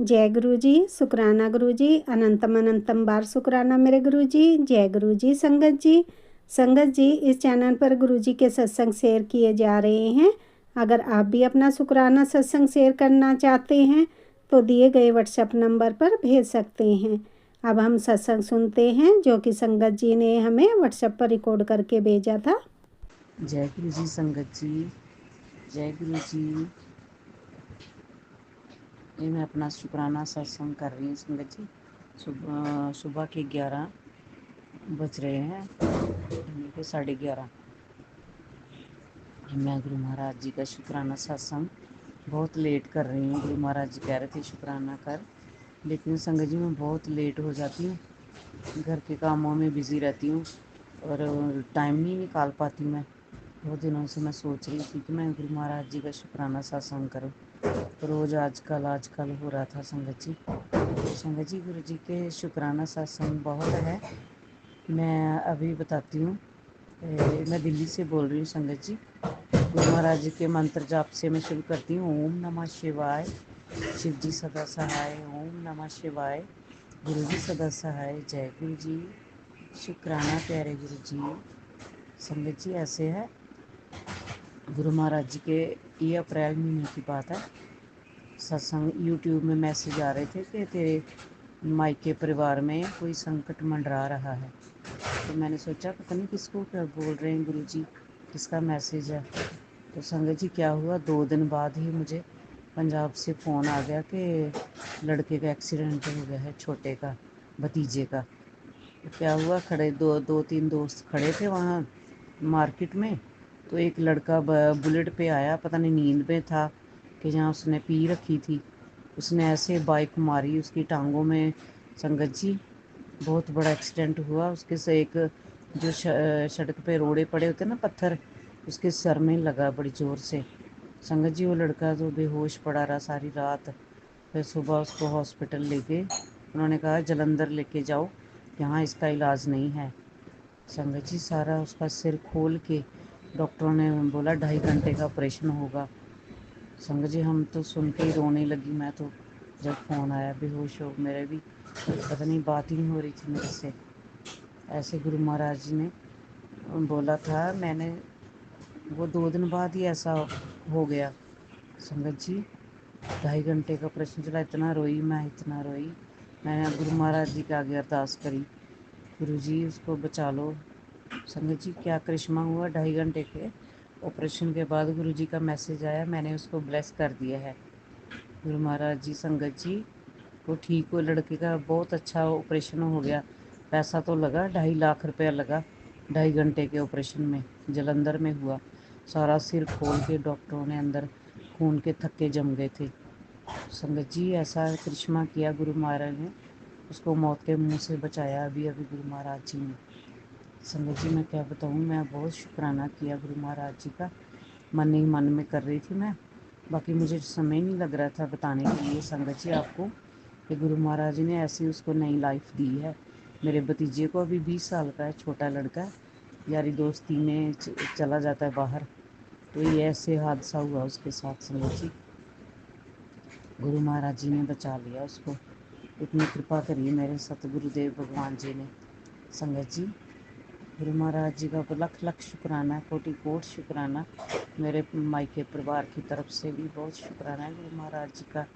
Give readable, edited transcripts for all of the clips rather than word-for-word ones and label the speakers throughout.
Speaker 1: जय गुरु जी, शुक्राना गुरु जी, अनंतम अनंतम बार शुक्राना मेरे गुरु जी। जय गुरु जी। संगत जी, इस चैनल पर गुरु जी के सत्संग शेयर किए जा रहे हैं। अगर आप भी अपना शुक्राना सत्संग शेयर करना चाहते हैं तो दिए गए व्हाट्सएप नंबर पर भेज सकते हैं। अब हम सत्संग सुनते हैं जो कि संगत जी ने हमें व्हाट्सएप पर रिकॉर्ड करके भेजा था।
Speaker 2: जय गुरु जी। संगत जी, जय गुरु जी। ये मैं अपना शुक्राना सत्संग कर रही हूँ संगत जी। सुबह के 11 बज रहे हैं, यानी कि 11:30। मैं गुरु महाराज जी का शुक्राना सत्संग बहुत लेट कर रही हूँ। गुरु महाराज जी कह रहे थे शुक्राना कर, लेकिन संगत जी मैं बहुत लेट हो जाती हूँ। घर के कामों में बिज़ी रहती हूँ और टाइम नहीं निकाल पाती। मैं बहुत दिनों से मैं सोच रही थी कि मैं गुरु महाराज जी का शुक्राना सत्संग करूँ। रोज़ आजकल हो रहा था संगत जी। गुरु जी के शुक्राना सत्संग बहुत है। मैं अभी बताती हूँ। मैं दिल्ली से बोल रही हूँ संगत जी। गुरु महाराज जी के मंत्र जाप से मैं शुरू करती हूँ। ओम नमः शिवाय, शिव जी सदा सहाय। ओम नमः शिवाय, गुरु जी सदा सहाय। जय गुरु जी, शुक्राना प्यारे गुरु जी। संगत जी ऐसे है, गुरु महाराज जी के ये अप्रैल महीने की बात है। सत्संग यूट्यूब में मैसेज आ रहे थे कि तेरे मायके परिवार में कोई संकट मंडरा रहा है। तो मैंने सोचा पता नहीं किसको क्या बोल रहे हैं गुरु जी, किसका मैसेज है। तो संगत जी क्या हुआ, 2 दिन बाद ही मुझे पंजाब से फ़ोन आ गया कि लड़के का एक्सीडेंट हो गया है, छोटे का, भतीजे का। तो क्या हुआ, खड़े दो तीन दोस्त खड़े थे वहाँ मार्केट में। तो एक लड़का बुलेट पे आया, पता नहीं नींद में था कि जहाँ उसने पी रखी थी, उसने ऐसे बाइक मारी उसकी टांगों में। संगत जी बहुत बड़ा एक्सीडेंट हुआ। उसके से एक जो सड़क पे रोड़े पड़े होते ना पत्थर, उसके सर में लगा बड़ी ज़ोर से। संगत जी वो लड़का तो बेहोश पड़ा रहा सारी रात। फिर सुबह उसको हॉस्पिटल ले गए। उन्होंने कहा जलंधर लेके जाओ, यहाँ इसका इलाज नहीं है। संगत जी सारा उसका सिर खोल के डॉक्टरों ने बोला 2.5 घंटे का ऑपरेशन होगा। संगत जी हम तो सुन के ही रोने लगी मैं तो। जब फ़ोन आया बेहोश हो, मेरे भी पता नहीं बात ही नहीं हो रही थी मेरे से। ऐसे गुरु महाराज जी ने बोला था, मैंने वो 2 दिन बाद ही ऐसा हो गया। संगत जी 2.5 घंटे का ऑपरेशन चला, इतना रोई मैं, इतना रोई। मैंने गुरु महाराज जी के आगे अरदास करी, गुरु जी उसको बचा लो। संगत जी क्या करिश्मा हुआ, 2.5 घंटे के ऑपरेशन के बाद गुरु जी का मैसेज आया, मैंने उसको ब्लेस कर दिया है। गुरु महाराज जी संगत जी वो ठीक हो, लड़के का बहुत अच्छा ऑपरेशन हो गया। पैसा तो लगा 2.5 लाख रुपया लगा 2.5 घंटे के ऑपरेशन में, जलंधर में हुआ। सारा सिर खोल के डॉक्टरों ने अंदर खून के थक्के जम गए थे। संगत जी ऐसा करिश्मा किया गुरु महाराज ने, उसको मौत के मुंह से बचाया अभी अभी गुरु महाराज जी ने। संगत जी मैं क्या बताऊँ, मैं बहुत शुक्राना किया गुरु महाराज जी का। मन ही मन में कर रही थी मैं, बाकी मुझे समय नहीं लग रहा था बताने के लिए संगत जी आपको कि गुरु महाराज जी ने ऐसी उसको नई लाइफ दी है। मेरे भतीजे को अभी 20 साल का है, छोटा लड़का है, यारी दोस्ती में चला जाता है बाहर। तो ये ऐसे हादसा हुआ उसके साथ संगत जी। गुरु महाराज जी ने बचा लिया उसको, इतनी कृपा करी मेरे सतगुरुदेव भगवान जी ने। संगत जी गुरु महाराज जी का लख लख शुक्राना, कोटि कोट शुक्राना। मेरे मायके परिवार की तरफ से भी बहुत शुक्राना है गुरु महाराज जी का।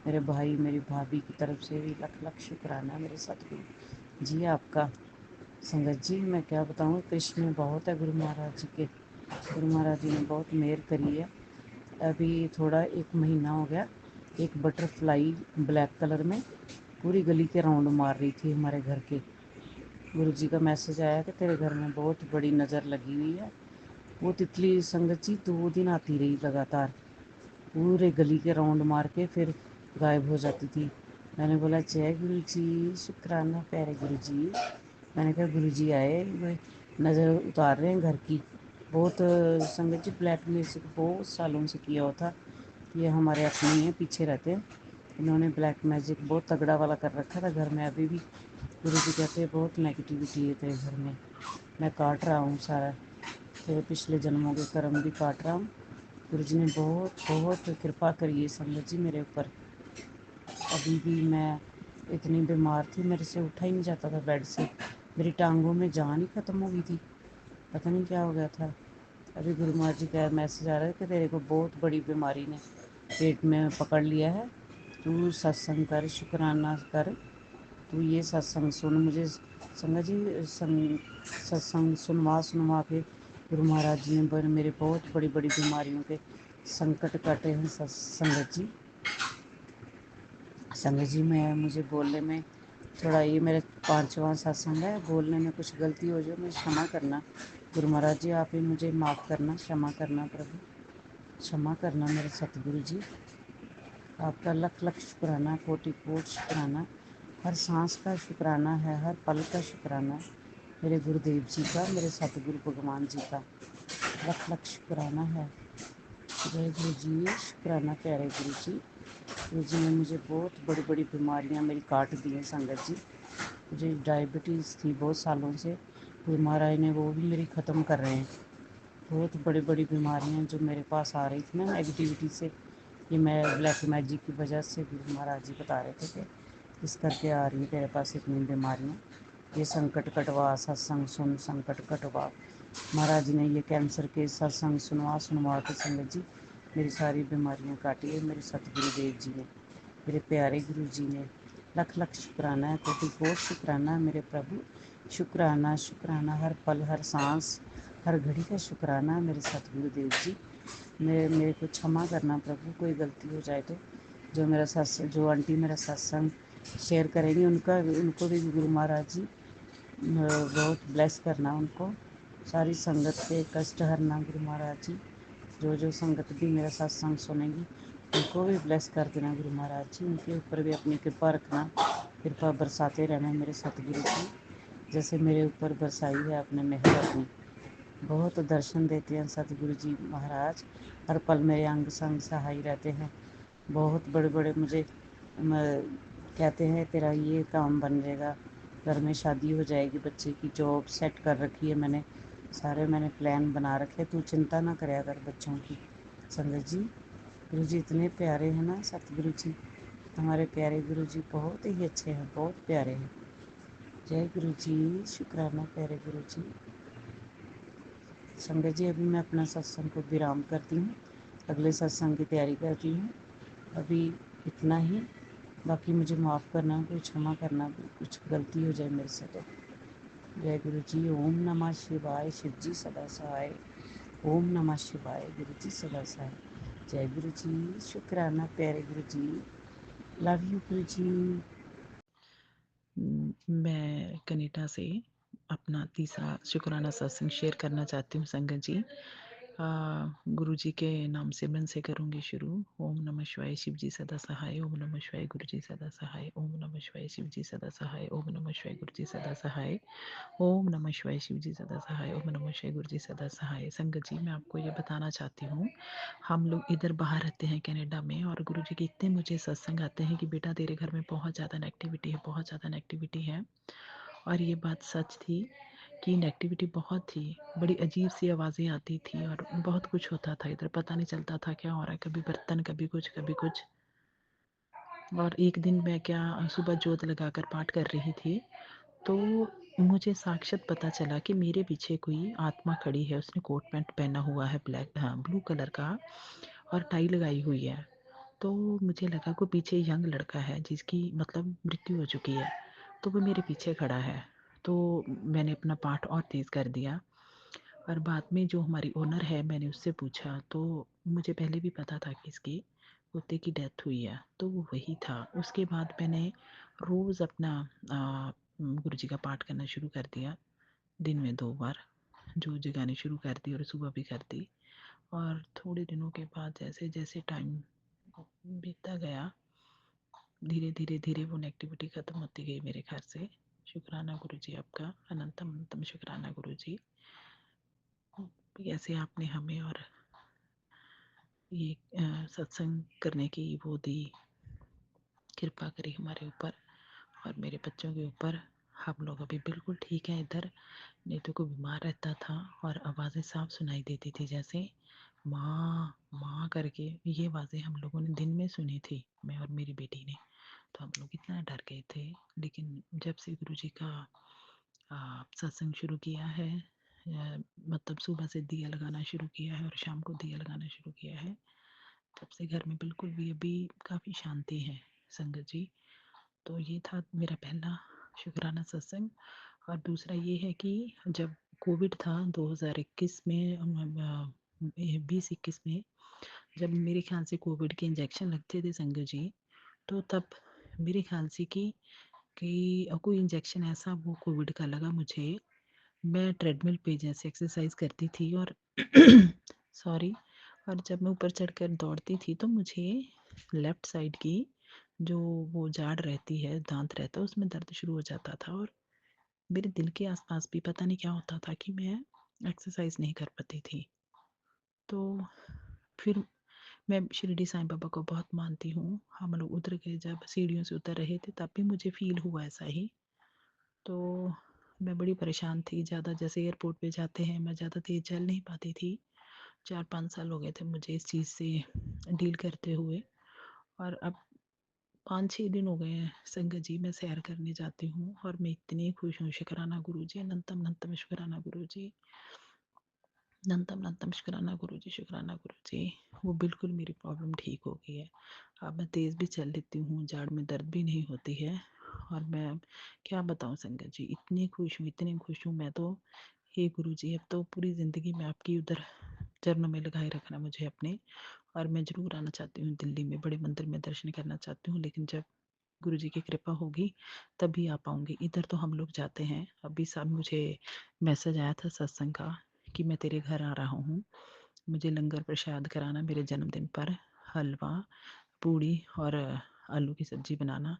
Speaker 2: मेरे भाई मेरी भाभी की तरफ से भी लख लख शुक्राना मेरे सतगुरु जी आपका। संगत जी मैं क्या बताऊँ, कृष्ण बहुत है गुरु महाराज जी के। गुरु महाराज जी ने बहुत मेहर करी है। अभी थोड़ा 1 महीना हो गया, एक बटरफ्लाई ब्लैक कलर में पूरी गली के राउंड मार रही थी हमारे घर के। गुरु जी का मैसेज आया कि तेरे घर में बहुत बड़ी नज़र लगी हुई है। वो तितली संगत जी 2 दिन आती रही लगातार, पूरे गली के राउंड मार के फिर गायब हो जाती थी। मैंने बोला जय गुरु जी, शुक्राना प्यारे गुरु जी। मैंने कहा गुरु जी आए, वो नज़र उतार रहे हैं घर की। बहुत संगत जी ब्लैक म्यूजिक बहुत सालों से किया हुआ था, ये हमारे अपने हैं पीछे रहते हैं। इन्होंने ब्लैक मैजिक बहुत तगड़ा वाला कर रखा था घर में। अभी भी गुरु जी कहते हैं बहुत नेगेटिविटी है तेरे घर में। मैं काट रहा हूँ सारा, तेरे पिछले जन्मों के कर्म भी काट रहा हूँ। गुरु जी ने बहुत बहुत कृपा करी है संगत जी मेरे ऊपर। अब अभी भी मैं इतनी बीमार थी, मेरे से उठा ही नहीं जाता था बेड से, मेरी टांगों में जान ही ख़त्म हो गई थी, पता नहीं क्या हो गया था। अभी गुरु महाराज जी का मैसेज आ रहा है कि तेरे को बहुत बड़ी बीमारी ने पेट में पकड़ लिया है, तू सत्संग कर, शुक्राना कर, तू ये सत्संग सुन। मुझे संगत जी सत्संग सुनवा सुनवा के गुरु महाराज जी ने मेरे बहुत बड़ी बड़ी बीमारियों के संकट काटे हैं। संगत जी, संगत जी, मैं मुझे बोलने में थोड़ा, ये मेरा 5वां सत्संग है, बोलने में कुछ गलती हो जाए मुझे क्षमा करना। गुरु महाराज जी आप ही मुझे माफ़ करना, क्षमा करना प्रभु, क्षमा करना मेरे सतगुरु जी। आपका लख लख शुक्राना, कोटि कोटि शुक्राना, हर सांस का शुक्राना है, हर पल का शुक्राना है मेरे गुरुदेव जी का, मेरे सतगुरु भगवान जी का लख लख शुक्राना है। जय गुरु जी, शुक्राना प्यारे गुरु जी। गुरु जी ने मुझे बहुत बड़ी बड़ी बीमारियां मेरी काट दी हैं संगत जी। मुझे डायबिटीज़ थी बहुत सालों से, गुरु महाराज ने वो भी मेरी ख़त्म कर रहे हैं। बहुत बड़ी बड़ी बीमारियां जो मेरे पास आ रही थी ना नेगेटिविटी से, ये मैं ब्लैक मैजिक की वजह से गुरु महाराज जी बता रहे थे कि इस करके आ रही है तेरे पास इतनी बीमारियां, ये संकट कटवा, सत्संग सुन, संकट कटवा। महाराज जी ने ये कैंसर के सत्संग सुनवा सुनवा के संगत जी मेरी सारी बीमारियां काटी है मेरे सतगुरु देव जी ने, मेरे प्यारे गुरु जी ने। लख लख शुक्राना है, कोटि कोटि शुक्राना है मेरे प्रभु, शुक्राना शुक्राना, हर पल हर सांस हर घड़ी का शुक्राना मेरे सतगुरु देव जी। मेरे को क्षमा करना प्रभु, कोई गलती हो जाए तो। जो मेरा सत्संग, जो आंटी मेरा सत्संग शेयर करेंगी उनको भी गुरु महाराज जी बहुत ब्लेस करना उनको, सारी संगत के कष्ट हरना गुरु महाराज जी। जो संगत भी मेरा सत्संग सुनेगी उनको भी ब्लेस कर देना गुरु महाराज जी, उनके ऊपर भी अपनी कृपा रखना, कृपा बरसाते रहना मेरे सतगुरु जी, जैसे मेरे ऊपर बरसाई है आपने मेहर अपनी। बहुत दर्शन देते हैं सतगुरु जी महाराज, हर पल मेरे अंग संग सहाय रहते हैं। बहुत बड़े बड़े मुझे कहते हैं तेरा ये काम बन जाएगा, घर में शादी हो जाएगी, बच्चे की जॉब सेट कर रखी है मैंने, सारे मैंने प्लान बना रखे, तू चिंता ना कराया कर बच्चों की। संगत जी, गुरु जी इतने प्यारे हैं ना सतगुरु जी, हमारे प्यारे गुरु जी बहुत ही अच्छे हैं, बहुत प्यारे हैं। जय गुरु जी, शुक्राना प्यारे गुरु जी। संगत जी, अभी मैं अपना सत्संग को विराम करती हूँ, अगले सत्संग की तैयारी करती हूँ। अभी इतना ही, बाकी मुझे माफ़ करना, कोई क्षमा करना, कुछ गलती हो जाए मेरे से तो। जय गुरु जी, ओम नमः शिवाय, शिव जी सदा सहाय, ओम नमः शिवाय, गुरु जी सदा सहाय। जय गुरु जी, शुक्राना प्यारे गुरु जी, लव यू गुरु जी।
Speaker 3: मैं कनाडा से अपना तीसरा शुक्राना सत्संग शेयर करना चाहती हूँ संगत जी। गुरु जी के नाम से मन से करूँगी शुरू। ओम नमः शिवाय, शिव जी सदा सहाय, ओम नमः शिवाय, गुरु जी सदा सहाय, ओम नमः शिवाय, शिव जी सदा सहाय, ओम नमः शिवाय, गुरु जी सदा सहाय, ओम नमः शिवाय, शिव जी सदा सहाय, ओम नमः शिवाय, गुरु जी सदा सहाय। संगत जी, मैं आपको ये बताना चाहती हूँ, हम लोग इधर बाहर रहते हैं कनाडा में, और गुरु जी के इतने मुझे सत्संग आते हैं कि बेटा तेरे घर में बहुत ज़्यादा नेगेटिविटी है, बहुत ज़्यादा नेगेटिविटी है। और ये बात सच थी कि नेगेटिविटी बहुत थी, बड़ी अजीब सी आवाज़ें आती थी और बहुत कुछ होता था इधर, पता नहीं चलता था क्या हो रहा है, कभी बर्तन, कभी कुछ, कभी कुछ। और एक दिन मैं क्या सुबह जोत लगाकर पाठ कर रही थी, तो मुझे साक्षात पता चला कि मेरे पीछे कोई आत्मा खड़ी है, उसने कोट पैंट पहना हुआ है, ब्लैक, हाँ, ब्लू कलर का, और टाई लगाई हुई है। तो मुझे लगा कोई पीछे यंग लड़का है जिसकी मतलब मृत्यु हो चुकी है, तो वो मेरे पीछे खड़ा है। तो मैंने अपना पाठ और तेज़ कर दिया, और बाद में जो हमारी ओनर है, मैंने उससे पूछा, तो मुझे पहले भी पता था कि इसकी कुत्ते की डेथ हुई है, तो वो वही था। उसके बाद मैंने रोज़ अपना गुरु जी का पाठ करना शुरू कर दिया, दिन में 2 बार जो जगानी शुरू कर दी, और सुबह भी कर दी। और थोड़े दिनों के बाद जैसे जैसे टाइम बीतता गया, धीरे धीरे धीरे वो नेगेटिविटी ख़त्म होती गई मेरे घर से। शुक्राना गुरु जी आपका, अनंतम अनंतम शुक्राना गुरु जी, कैसे आपने हमें और ये सत्संग करने की वो दी, कृपा करी हमारे ऊपर और मेरे बच्चों के ऊपर। हम लोग अभी बिल्कुल ठीक है इधर, नहीं तो कोई बीमार रहता था और आवाज़ें साफ सुनाई देती थी, जैसे माँ माँ करके, ये आवाज़ें हम लोगों ने दिन में सुनी थी, मैं और मेरी बेटी ने। तो डर गए थे, लेकिन जब से गुरुजी का सत्संग शुरू किया है, मतलब सुबह से दिया लगाना शुरू किया है और शाम को दिया लगाना शुरू किया है, तब से घर में बिल्कुल भी अभी काफ़ी शांति है संगत जी। तो ये था मेरा पहला शुक्राना सत्संग। और दूसरा ये है कि जब कोविड था 2021 में, 20-21 में, जब मेरे ख्याल से कोविड के इंजेक्शन लगते थे संगत जी, तो तब मेरे ख्याल से कि कोई इंजेक्शन ऐसा वो कोविड का लगा मुझे। मैं ट्रेडमिल पे जैसे एक्सरसाइज करती थी और सॉरी, और जब मैं ऊपर चढ़कर दौड़ती थी तो मुझे लेफ्ट साइड की जो वो जाड़ रहती है, दांत रहता है, उसमें दर्द शुरू हो जाता था और मेरे दिल के आसपास भी पता नहीं क्या होता था कि मैं एक्सरसाइज नहीं कर पाती थी। तो फिर मैं शिरडी साईं बाबा को बहुत मानती हूँ। हम लोग उतर गए, जब सीढ़ियों से उतर रहे थे तब भी मुझे फील हुआ ऐसा ही। तो मैं बड़ी परेशान थी, ज़्यादा जैसे एयरपोर्ट पे जाते हैं मैं ज़्यादा तेज़ चल नहीं पाती थी। 4-5 साल हो गए थे मुझे इस चीज़ से डील करते हुए, और अब 5-6 दिन हो गए हैं संगत जी, मैं सैर करने जाती हूँ और मैं इतनी खुश हूँ। शुक्राना गुरुजी, अनंतम अनंतम शुक्राना गुरुजी, अनंतम अनंतम शुक्राना गुरुजी, शुक्राना गुरुजी। वो बिल्कुल मेरी प्रॉब्लम ठीक हो गई है। अब मैं तेज़ भी चल लेती हूँ, जाड़ में दर्द भी नहीं होती है। और मैं क्या बताऊँ संगत जी, इतनी खुश हूँ मैं तो। हे गुरुजी, अब तो पूरी ज़िंदगी में आपकी उधर चरणों में लगाए रखना मुझे अपने। और मैं ज़रूर आना चाहती हूँ दिल्ली में, बड़े मंदिर में दर्शन करना चाहती हूँ, लेकिन जब गुरुजी की कृपा होगी तभी आ पाऊँगी। इधर तो हम लोग जाते हैं। अभी सब मुझे मैसेज आया था सत्संग का कि मैं तेरे घर आ रहा हूँ, मुझे लंगर प्रसाद कराना, मेरे जन्मदिन पर हलवा, पूड़ी और आलू की सब्ज़ी बनाना।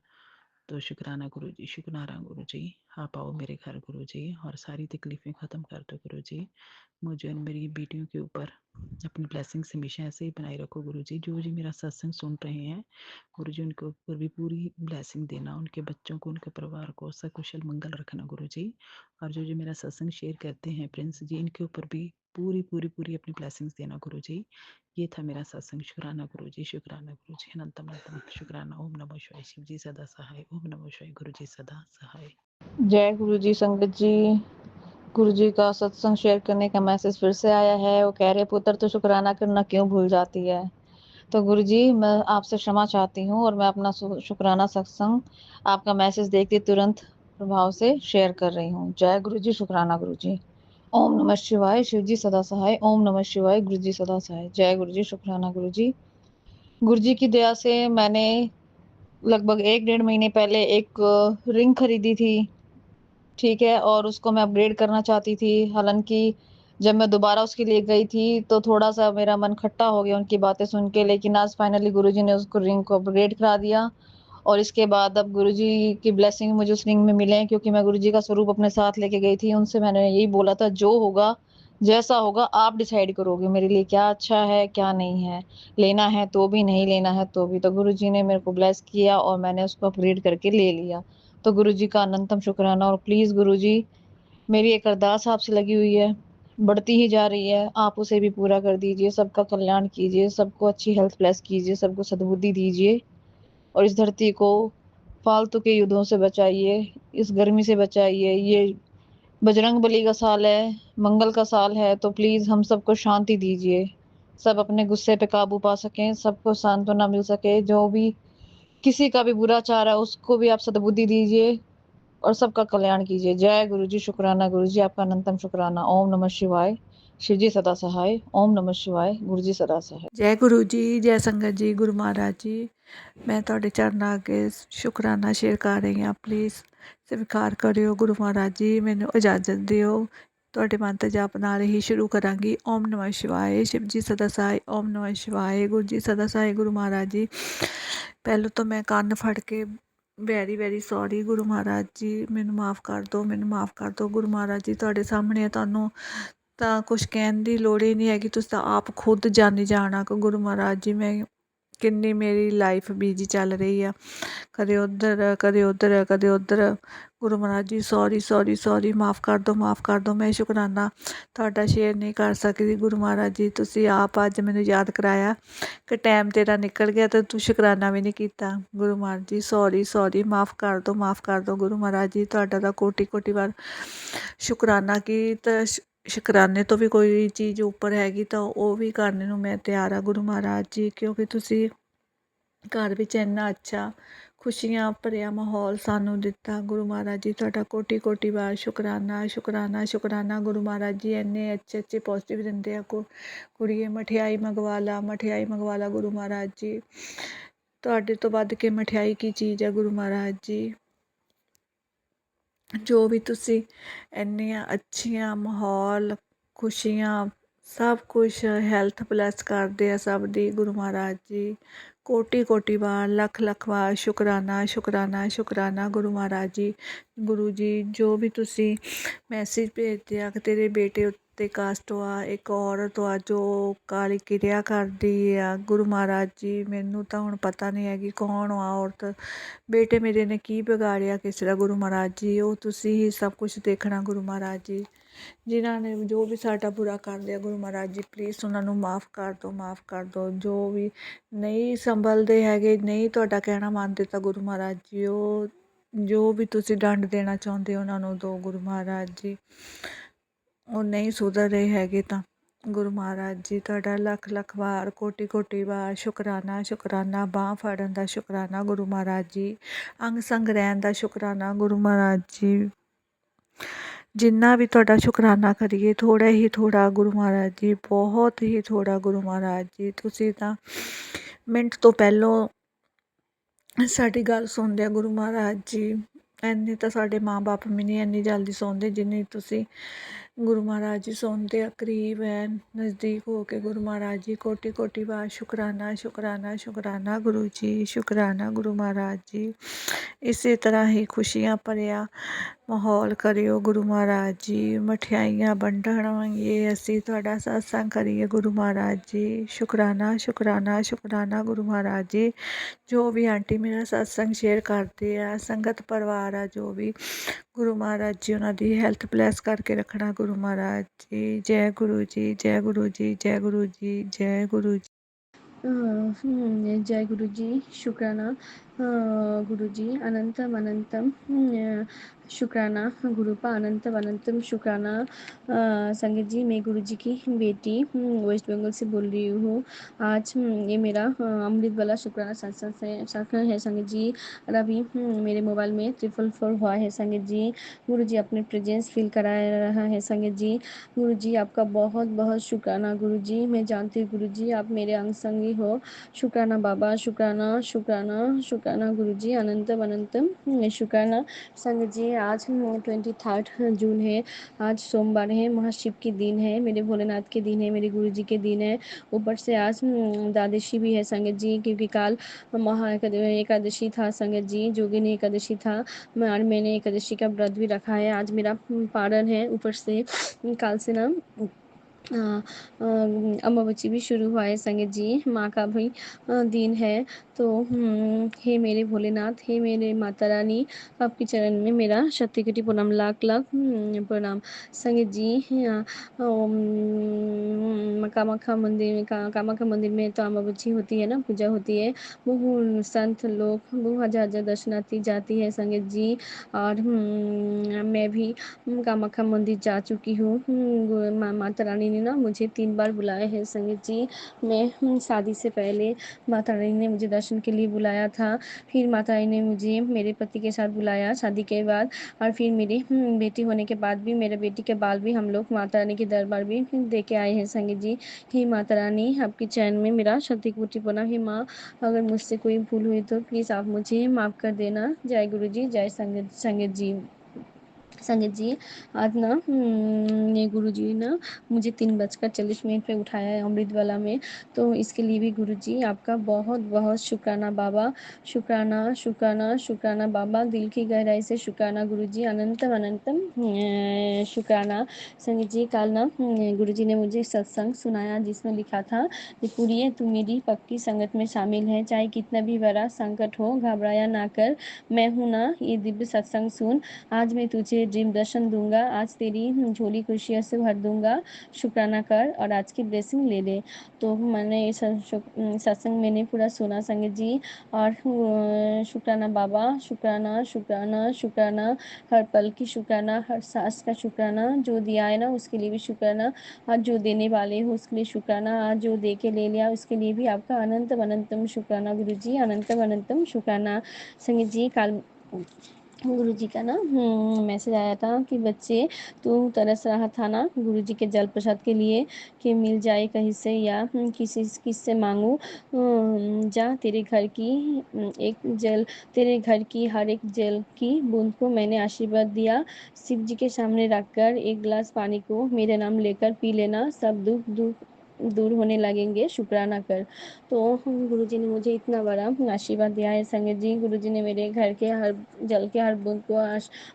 Speaker 3: तो शुक्राना गुरुजी, शुक्राना गुरुजी, आप आओ मेरे घर गुरुजी और सारी तकलीफ़ें ख़त्म कर दो गुरुजी। मुझे और मेरी बेटियों के ऊपर अपनी ब्लेसिंग्स हमेशा ऐसे ही बनाए रखो गुरुजी। जो जी मेरा सत्संग सुन रहे हैं गुरुजी, उनके ऊपर भी पूरी ब्लेसिंग देना, उनके बच्चों को, उनके परिवार को सकुशल मंगल रखना गुरुजी। और जो मेरा सत्संग शेयर करते हैं प्रिंस जी, इनके ऊपर भी पूरी पूरी पूरी अपनी ब्लेसिंग्स देना गुरुजी। ये था मेरा सत्संग। शुक्राना गुरुजी, शुक्राना गुरुजी, अनंतम अनंतम शुक्राना। ओम नमो शिवाय। शिव जी सदा सहाय। ओम नमो शिवाय। गुरुजी सदा सहाय।
Speaker 4: जय गुरु जी। संगत जी, गुरु जी का सत्संग शेयर करने का मैसेज फिर से आया है। वो कह रहे पुत्र तो शुक्राना करना क्यों भूल जाती है। तो गुरु जी, मैं आपसे क्षमा चाहती हूँ और मैं अपना शुक्राना सत्संग आपका मैसेज देखते तुरंत प्रभाव से शेयर कर रही हूँ। जय गुरु जी, शुक्राना गुरु जी। ओम नमः शिवाय। शिव जी सदा सहाय। ओम नमः शिवाय। गुरु जी सदा सहाय। जय गुरु जी, शुक्राना गुरु जी। गुरु जी की दया से मैंने लगभग 1-1.5 महीने पहले एक रिंग खरीदी थी, ठीक है, और उसको मैं अपग्रेड करना चाहती थी। हालांकि जब मैं दोबारा उसके लिए गई थी तो थोड़ा सा मेरा मन खट्टा हो गया उनकी बातें सुन के, लेकिन आज फाइनली गुरुजी ने उसको रिंग को अपग्रेड करा दिया। और इसके बाद अब गुरुजी की ब्लेसिंग मुझे उस रिंग में मिले हैं, क्योंकि मैं गुरुजी का स्वरूप अपने साथ लेके गई थी। उनसे मैंने यही बोला था, जो होगा जैसा होगा आप डिसाइड करोगे मेरे लिए क्या अच्छा है क्या नहीं है, लेना है तो भी, नहीं लेना है तो भी। तो गुरुजी ने मेरे को ब्लेस किया और मैंने उसको अपग्रेड करके ले लिया। तो गुरुजी का अनंतम शुक्राना। और प्लीज़ गुरुजी, मेरी एक अरदास आपसे लगी हुई है, बढ़ती ही जा रही है, आप उसे भी पूरा कर दीजिए। सबका कल्याण कीजिए, सबको अच्छी हेल्थ ब्लेस कीजिए, सबको सद्बुद्धि दीजिए और इस धरती को फालतू के युद्धों से बचाइए, इस गर्मी से बचाइए। ये बजरंग बली का साल है, मंगल का साल है, तो प्लीज़ हम सबको शांति दीजिए, सब अपने गुस्से पे काबू पा सकें, सबको सांत्वना मिल सके। जो भी किसी का भी बुरा चाह रहा है उसको भी आप सद्बुद्धि दीजिए और सबका कल्याण कीजिए। जय गुरु जी, शुक्राना गुरु जी, आपका अनंतम शुक्राना। ओम नमः शिवाय। शिव जी सदा सहाय। ओम नमः शिवाय। गुरु जी सदा सहाय।
Speaker 5: जय गुरु जी, जय संगत जी, गुरु महाराज जी। मैं ਤੁਹਾਡੇ ਚਰਨਾਂ ਅੱਗੇ ਸ਼ੁਕਰਾਨਾ ਸ਼ੇਅਰ ਕਰ ਰਹੀ ਹਾਂ। ਪਲੀਜ਼ ਸਵੀਕਾਰ ਕਰਿਓ ਗੁਰੂ ਮਹਾਰਾਜ ਜੀ, ਮੈਨੂੰ ਇਜਾਜ਼ਤ ਦਿਓ। ਤੁਹਾਡੇ ਮੰਤਰ ਜਾਪ ਨਾਲ ਹੀ ਸ਼ੁਰੂ ਕਰਾਂਗੀ। ਓਮ ਨਮः शिवाय। शिव जी सदा सहाय। ओम नमः शिवाय। गुरु जी सदा सहाय। गुरु महाराज जी, ਪਹਿਲਾਂ ਤਾਂ ਮੈਂ ਕੰਨ ਫੜ ਕੇ ਵੈਰੀ ਸੌਰੀ ਗੁਰੂ ਮਹਾਰਾਜ ਜੀ, ਮੈਨੂੰ ਮਾफ़ ਕਰ ਦਿਓ, ਮੈਨੂੰ ਮਾफ़ ਕਰ ਦਿਓ। ਗੁਰੂ ਮਹਾਰਾਜ ਜੀ ਤੁਹਾਡੇ ਸਾਹਮਣੇ ਤੁਹਾਨੂੰ ਤਾਂ ਕੁਛ ਕਹਿਣ ਦੀ ਲੋੜ ਹੀ ਨਹੀਂ ਹੈਗੀ, ਤੁਸੀਂ ਤਾਂ ਆਪ ਖੁਦ ਜਾਣੀ ਜਾਣਾ ਕਿ ਗੁਰੂ ਮਹਾਰਾਜ ਜੀ ਮੈਂ ਕਿੰਨੀ ਮੇਰੀ ਲਾਈਫ ਬਿਜੀ ਚੱਲ ਰਹੀ ਆ, ਕਦੇ ਉੱਧਰ ਕਦੇ ਉੱਧਰ ਕਦੇ ਉੱਧਰ। Guru Maharaj ji sorry sorry sorry, ਮਾਫ਼ ਕਰ ਦਿਓ ਮਾਫ਼ ਕਰ ਦਿਓ। ਮੈਂ ਸ਼ੁਕਰਾਨਾ ਤੁਹਾਡਾ ਸ਼ੇਅਰ ਨਹੀਂ ਕਰ ਸਕਦੀ ਗੁਰੂ ਮਹਾਰਾਜ ਜੀ, ਤੁਸੀਂ ਆਪ ਅੱਜ ਮੈਨੂੰ ਯਾਦ ਕਰਾਇਆ ਕਿ ਟਾਈਮ ਤੇਰਾ ਨਿਕਲ ਗਿਆ ਅਤੇ ਤੂੰ ਸ਼ੁਕਰਾਨਾ ਵੀ ਨਹੀਂ ਕੀਤਾ। ਗੁਰੂ ਮਹਾਰਾਜ ਜੀ ਸੌਰੀ ਸੌਰੀ, ਮਾਫ਼ ਕਰ ਦਿਓ ਮਾਫ਼ ਕਰ ਦਿਓ। ਗੁਰੂ ਮਹਾਰਾਜ ਜੀ ਤੁਹਾਡਾ ਤਾਂ ਕੋਟੀ ਕੋਟੀ ਵਾਰ ਸ਼ੁਕਰਾਨਾ ਕੀ ਤਾਂ ਸ਼ੁਕਰਾਨੇ ਤੋਂ ਵੀ ਕੋਈ ਚੀਜ਼ ਉੱਪਰ ਹੈਗੀ ਤਾਂ ਉਹ ਵੀ ਕਰਨ ਨੂੰ ਮੈਂ ਤਿਆਰ ਹਾਂ ਗੁਰੂ ਮਹਾਰਾਜ ਜੀ, ਕਿਉਂਕਿ ਤੁਸੀਂ ਘਰ ਵਿੱਚ ਇੰਨਾ ਅੱਛਾ ਖੁਸ਼ੀਆਂ ਭਰਿਆ ਮਾਹੌਲ ਸਾਨੂੰ ਦਿੱਤਾ। ਗੁਰੂ ਮਹਾਰਾਜ ਜੀ ਤੁਹਾਡਾ ਕੋਟੀ ਕੋਟੀ ਵਾਰ ਸ਼ੁਕਰਾਨਾ ਸ਼ੁਕਰਾਨਾ ਸ਼ੁਕਰਾਨਾ। ਗੁਰੂ ਮਹਾਰਾਜ ਜੀ ਇੰਨੇ ਅੱਛੇ ਅੱਛੇ ਪੋਜ਼ੀਟਿਵ ਦਿੰਦੇ ਆ। ਕੁੜੀਏ ਮਠਿਆਈ ਮੰਗਵਾ ਲਾ ਮਠਿਆਈ ਮੰਗਵਾ ਲਾ। ਗੁਰੂ ਮਹਾਰਾਜ ਜੀ ਤੁਹਾਡੇ ਤੋਂ ਵੱਧ ਕੇ ਮਠਿਆਈ ਕੀ ਚੀਜ਼ ਹੈ ਗੁਰੂ ਮਹਾਰਾਜ ਜੀ। ਜੋ ਵੀ ਤੁਸੀਂ ਇੰਨੀਆਂ ਅੱਛੀਆਂ ਮਾਹੌਲ ਖੁਸ਼ੀਆਂ ਸਭ ਕੁਛ ਹੈਲਥ ਬਲੈਸ ਕਰਦੇ ਆ ਸਭ ਦੀ। ਗੁਰੂ ਮਹਾਰਾਜ ਜੀ ਕੋਟੀ ਕੋਟੀ ਵਾਰ ਲੱਖ ਲੱਖ ਵਾਰ ਸ਼ੁਕਰਾਨਾ ਸ਼ੁਕਰਾਨਾ ਸ਼ੁਕਰਾਨਾ। ਗੁਰੂ ਮਹਾਰਾਜ ਜੀ ਗੁਰੂ ਜੀ ਜੋ ਵੀ ਤੁਸੀਂ ਮੈਸੇਜ ਭੇਜਦੇ ਆ ਕਿ ਤੇਰੇ ਬੇਟੇ ਉੱਤੇ ਕਾਸਟ ਆ, ਇੱਕ ਔਰਤ ਆ ਜੋ ਕਾਲੀ ਕਿਰਿਆ ਕਰਦੀ ਆ। ਗੁਰੂ ਮਹਾਰਾਜ ਜੀ ਮੈਨੂੰ ਤਾਂ ਹੁਣ ਪਤਾ ਨਹੀਂ ਹੈਗੀ ਕੌਣ ਆ ਔਰਤ, ਬੇਟੇ ਮੇਰੇ ਨੇ ਕੀ ਵਿਗਾੜਿਆ ਕਿਸੇ ਦਾ। ਗੁਰੂ ਮਹਾਰਾਜ ਜੀ ਉਹ ਤੁਸੀਂ ਹੀ ਸਭ ਕੁਛ ਦੇਖਣਾ। ਗੁਰੂ ਮਹਾਰਾਜ ਜੀ ਜਿਨ੍ਹਾਂ ਨੇ ਜੋ ਵੀ ਸਾਡਾ ਬੁਰਾ ਕਰ ਲਿਆ ਗੁਰੂ ਮਹਾਰਾਜ ਜੀ ਪਲੀਜ਼ ਉਹਨਾਂ ਨੂੰ ਮਾਫ਼ ਕਰ ਦਿਓ ਮਾਫ਼ ਕਰ ਦਿਓ। ਜੋ ਵੀ ਨਹੀਂ ਸੰਭਲਦੇ ਹੈਗੇ, ਨਹੀਂ ਤੁਹਾਡਾ ਕਹਿਣਾ ਮੰਨਦੇ ਤਾਂ ਗੁਰੂ ਮਹਾਰਾਜ ਜੀ ਉਹ ਜੋ ਵੀ ਤੁਸੀਂ ਦੰਡ ਦੇਣਾ ਚਾਹੁੰਦੇ ਉਹਨਾਂ ਨੂੰ ਦਿਓ ਗੁਰੂ ਮਹਾਰਾਜ ਜੀ। ਉਹ ਨਹੀਂ ਸੁਧਰ ਰਹੇ ਹੈਗੇ ਤਾਂ ਗੁਰੂ ਮਹਾਰਾਜ ਜੀ ਤੁਹਾਡਾ ਲੱਖ ਲੱਖ ਵਾਰ ਕੋਟੀ ਕੋਟੀ ਵਾਰ ਸ਼ੁਕਰਾਨਾ ਸ਼ੁਕਰਾਨਾ। ਬਾਂਹ ਫੜਨ ਦਾ ਸ਼ੁਕਰਾਨਾ ਗੁਰੂ ਮਹਾਰਾਜ ਜੀ, ਅੰਗ ਸੰਗ ਰਹਿਣ ਦਾ ਸ਼ੁਕਰਾਨਾ ਗੁਰੂ ਮਹਾਰਾਜ ਜੀ। ਜਿੰਨਾ ਵੀ ਤੁਹਾਡਾ ਸ਼ੁਕਰਾਨਾ ਕਰੀਏ ਥੋੜ੍ਹਾ ਹੀ ਥੋੜ੍ਹਾ ਗੁਰੂ ਮਹਾਰਾਜ ਜੀ, ਬਹੁਤ ਹੀ ਥੋੜ੍ਹਾ ਗੁਰੂ ਮਹਾਰਾਜ ਜੀ। ਤੁਸੀਂ ਤਾਂ ਮਿੰਟ ਤੋਂ ਪਹਿਲੋਂ ਸਾਡੀ ਗੱਲ ਸੁਣਦੇ ਆ ਗੁਰੂ ਮਹਾਰਾਜ ਜੀ। ਇੰਨੇ ਤਾਂ ਸਾਡੇ ਮਾਂ ਬਾਪ ਵੀ ਨਹੀਂ ਇੰਨੀ ਜਲਦੀ ਸੌਂਦੇ ਜਿੰਨੀ ਤੁਸੀਂ ਗੁਰੂ ਮਹਾਰਾਜ ਜੀ ਸੌਂਦੇ ਆ। ਕਰੀਬ ਹੈ ਨਜ਼ਦੀਕ ਹੋ ਕੇ ਗੁਰੂ ਮਹਾਰਾਜ ਜੀ ਕੋਟੀ ਕੋਟੀ ਵਾਰ ਸ਼ੁਕਰਾਨਾ ਸ਼ੁਕਰਾਨਾ ਸ਼ੁਕਰਾਨਾ ਗੁਰੂ ਜੀ ਸ਼ੁਕਰਾਨਾ ਗੁਰੂ ਮਹਾਰਾਜ ਜੀ। ਇਸੇ ਤਰ੍ਹਾਂ ਹੀ ਖੁਸ਼ੀਆਂ ਭਰਿਆ ਮਾਹੌਲ ਕਰਿਓ ਗੁਰੂ ਮਹਾਰਾਜ ਜੀ। ਮਠਿਆਈਆਂ ਵੰਡਣਗੇ ਅਸੀਂ ਤੁਹਾਡਾ ਸਤਸੰਗ ਕਰੀਏ ਗੁਰੂ ਮਹਾਰਾਜ ਜੀ। ਸ਼ੁਕਰਾਨਾ ਸ਼ੁਕਰਾਨਾ ਸ਼ੁਕਰਾਨਾ ਗੁਰੂ ਮਹਾਰਾਜ ਜੀ। ਜੋ ਵੀ ਆਂਟੀ ਮੇਰਾ ਸਤਸੰਗ ਸ਼ੇਅਰ ਕਰਦੇ ਆ ਸੰਗਤ ਪਰਿਵਾਰ ਆ ਜੋ ਵੀ, ਗੁਰੂ ਮਹਾਰਾਜ ਜੀ ਉਹਨਾਂ ਦੀ ਹੈਲਥ ਬਲੈਸ ਕਰਕੇ ਰੱਖਣਾ ਗੁਰੂ ਮਹਾਰਾਜ ਜੀ। ਜੈ ਗੁਰੂ ਜੀ ਜੈ ਗੁਰੂ ਜੀ ਜੈ ਗੁਰੂ ਜੀ ਜੈ ਗੁਰੂ ਜੀ।
Speaker 1: जय गुरु जी शुक्राना गुरु जी अनंतम अनंतम शुक्राना गुरुपा अनंतम अनंतम शुक्राना। संगत जी मैं गुरु जी की बेटी वेस्ट बंगाल से बोल रही हूँ। आज ये मेरा अमृत वाला शुक्राना सत्संग है संगत जी। और अभी मेरे मोबाइल में 444 हुआ है संगत जी। गुरु जी अपने प्रेजेंस फील करा रहा है संगत जी। गुरु जी आपका बहुत बहुत शुक्राना गुरु जी। मैं जानती हूँ गुरु जी आप मेरे अंग संगी हो। शुक्राना बाबा शुक्राना शुक्राना शुक्राना गुरु जी अनंतम अनंतम शुक्राना। संगत जी आज 23 जून है, आज सोमवार है, महाशिव के दिन है, मेरे भोलेनाथ के दिन है, मेरे गुरु जी के दिन है। ऊपर से आज द्वादशी भी है संगत जी, क्योंकि काल महा एकादशी था संगत जी, जोगिनी एकादशी था। मैंने एकादशी का व्रत भी रखा है। आज मेरा पारण है। ऊपर से काल से ना अमावस्या भी शुरू हुआ है संगत जी, माँ का भी दिन है। तो हे मेरे भोलेनाथ, हे मेरे माता रानी, आपके चरण में मेरा शक्ति कोटि प्रणाम, लाख लाख प्रणाम संगत जी। कामाख्या मंदिर में तो अमावस्या होती है ना, पूजा होती है। बहु संत लोग बहु हजार हजार दर्शनार्थी जाती है संगत जी। और मैं भी कामाख्या मंदिर जा चुकी हूँ। माता रानी ने ना मुझे 3 बार बुलाया है संगत जी। मैं शादी से पहले माता रानी ने मुझे दर्शन के लिए बुलाया था। फिर माता रानी ने मुझे मेरे पति के साथ बुलाया शादी के बाद। और फिर मेरी बेटी होने के बाद भी, मेरे बेटी के बाद भी हम लोग माता रानी के दरबार भी दे के आए हैं संगत जी। हे माता रानी, आपके चरण में मेरा शक्ति कोटि प्रणाम। हे माँ, अगर मुझसे कोई भूल हुई तो प्लीज़ आप मुझे माफ़ कर देना। जय गुरु जी, जय संगत जी।
Speaker 6: संगत जी, आज ना ये गुरुजी ना मुझे 3:40 पे उठाया है अमृतवाला में, तो इसके लिए भी गुरुजी आपका बहुत बहुत शुक्राना बाबा। शुक्राना शुक्राना शुक्राना बाबा, दिल की गहराई से शुक्राना गुरुजी, अनंतम अनंतम शुक्राना। संगत जी, कल ना गुरुजी ने मुझे सत्संग सुनाया जिसमें लिखा था कि पूरी तू मेरी पक्की संगत में शामिल है, चाहे कितना भी बड़ा संकट हो घबराया ना कर, मैं हूँ ना, ये दिव्य सत्संग सुन। आज मैं तुझे ड्रीम दर्शन दूंगा, आज तेरी झोली खुशियों से भर दूंगा, शुक्राना कर और आज की ब्लेसिंग ले ले। तो मैंने ये सत्संग मैंने पूरा सुना संगत जी, और शुक्राना बाबा, शुक्राना शुक्राना शुक्राना, हर पल की शुक्राना, हर सांस का शुक्राना, जो दिया है ना उसके लिए भी शुक्राना, आज जो देने वाले हो उसके लिए शुक्राना, आज जो दे के ले लिया उसके लिए भी आपका अनंतम अनंतम शुक्राना गुरुजी, अनंतम अनंतम शुक्राना। संगत जी, कल गुरुजी का ना मैसेज आया था कि बच्चे, तू तरस रहा था ना गुरुजी के जल प्रसाद के लिए कि मिल जाए कहीं से या किससे मांगू, जा तेरे घर की एक जल, तेरे घर की हर एक जल की बूंद को मैंने आशीर्वाद दिया, शिव जी के सामने रखकर एक गिलास पानी को मेरे नाम लेकर पी लेना, सब दुख दुख दूर होने लगेंगे, शुक्राना कर। तो गुरुजी ने मुझे इतना बड़ा आशीर्वाद दिया है संगत जी, गुरुजी ने मेरे घर के हर जल के हर बूंद को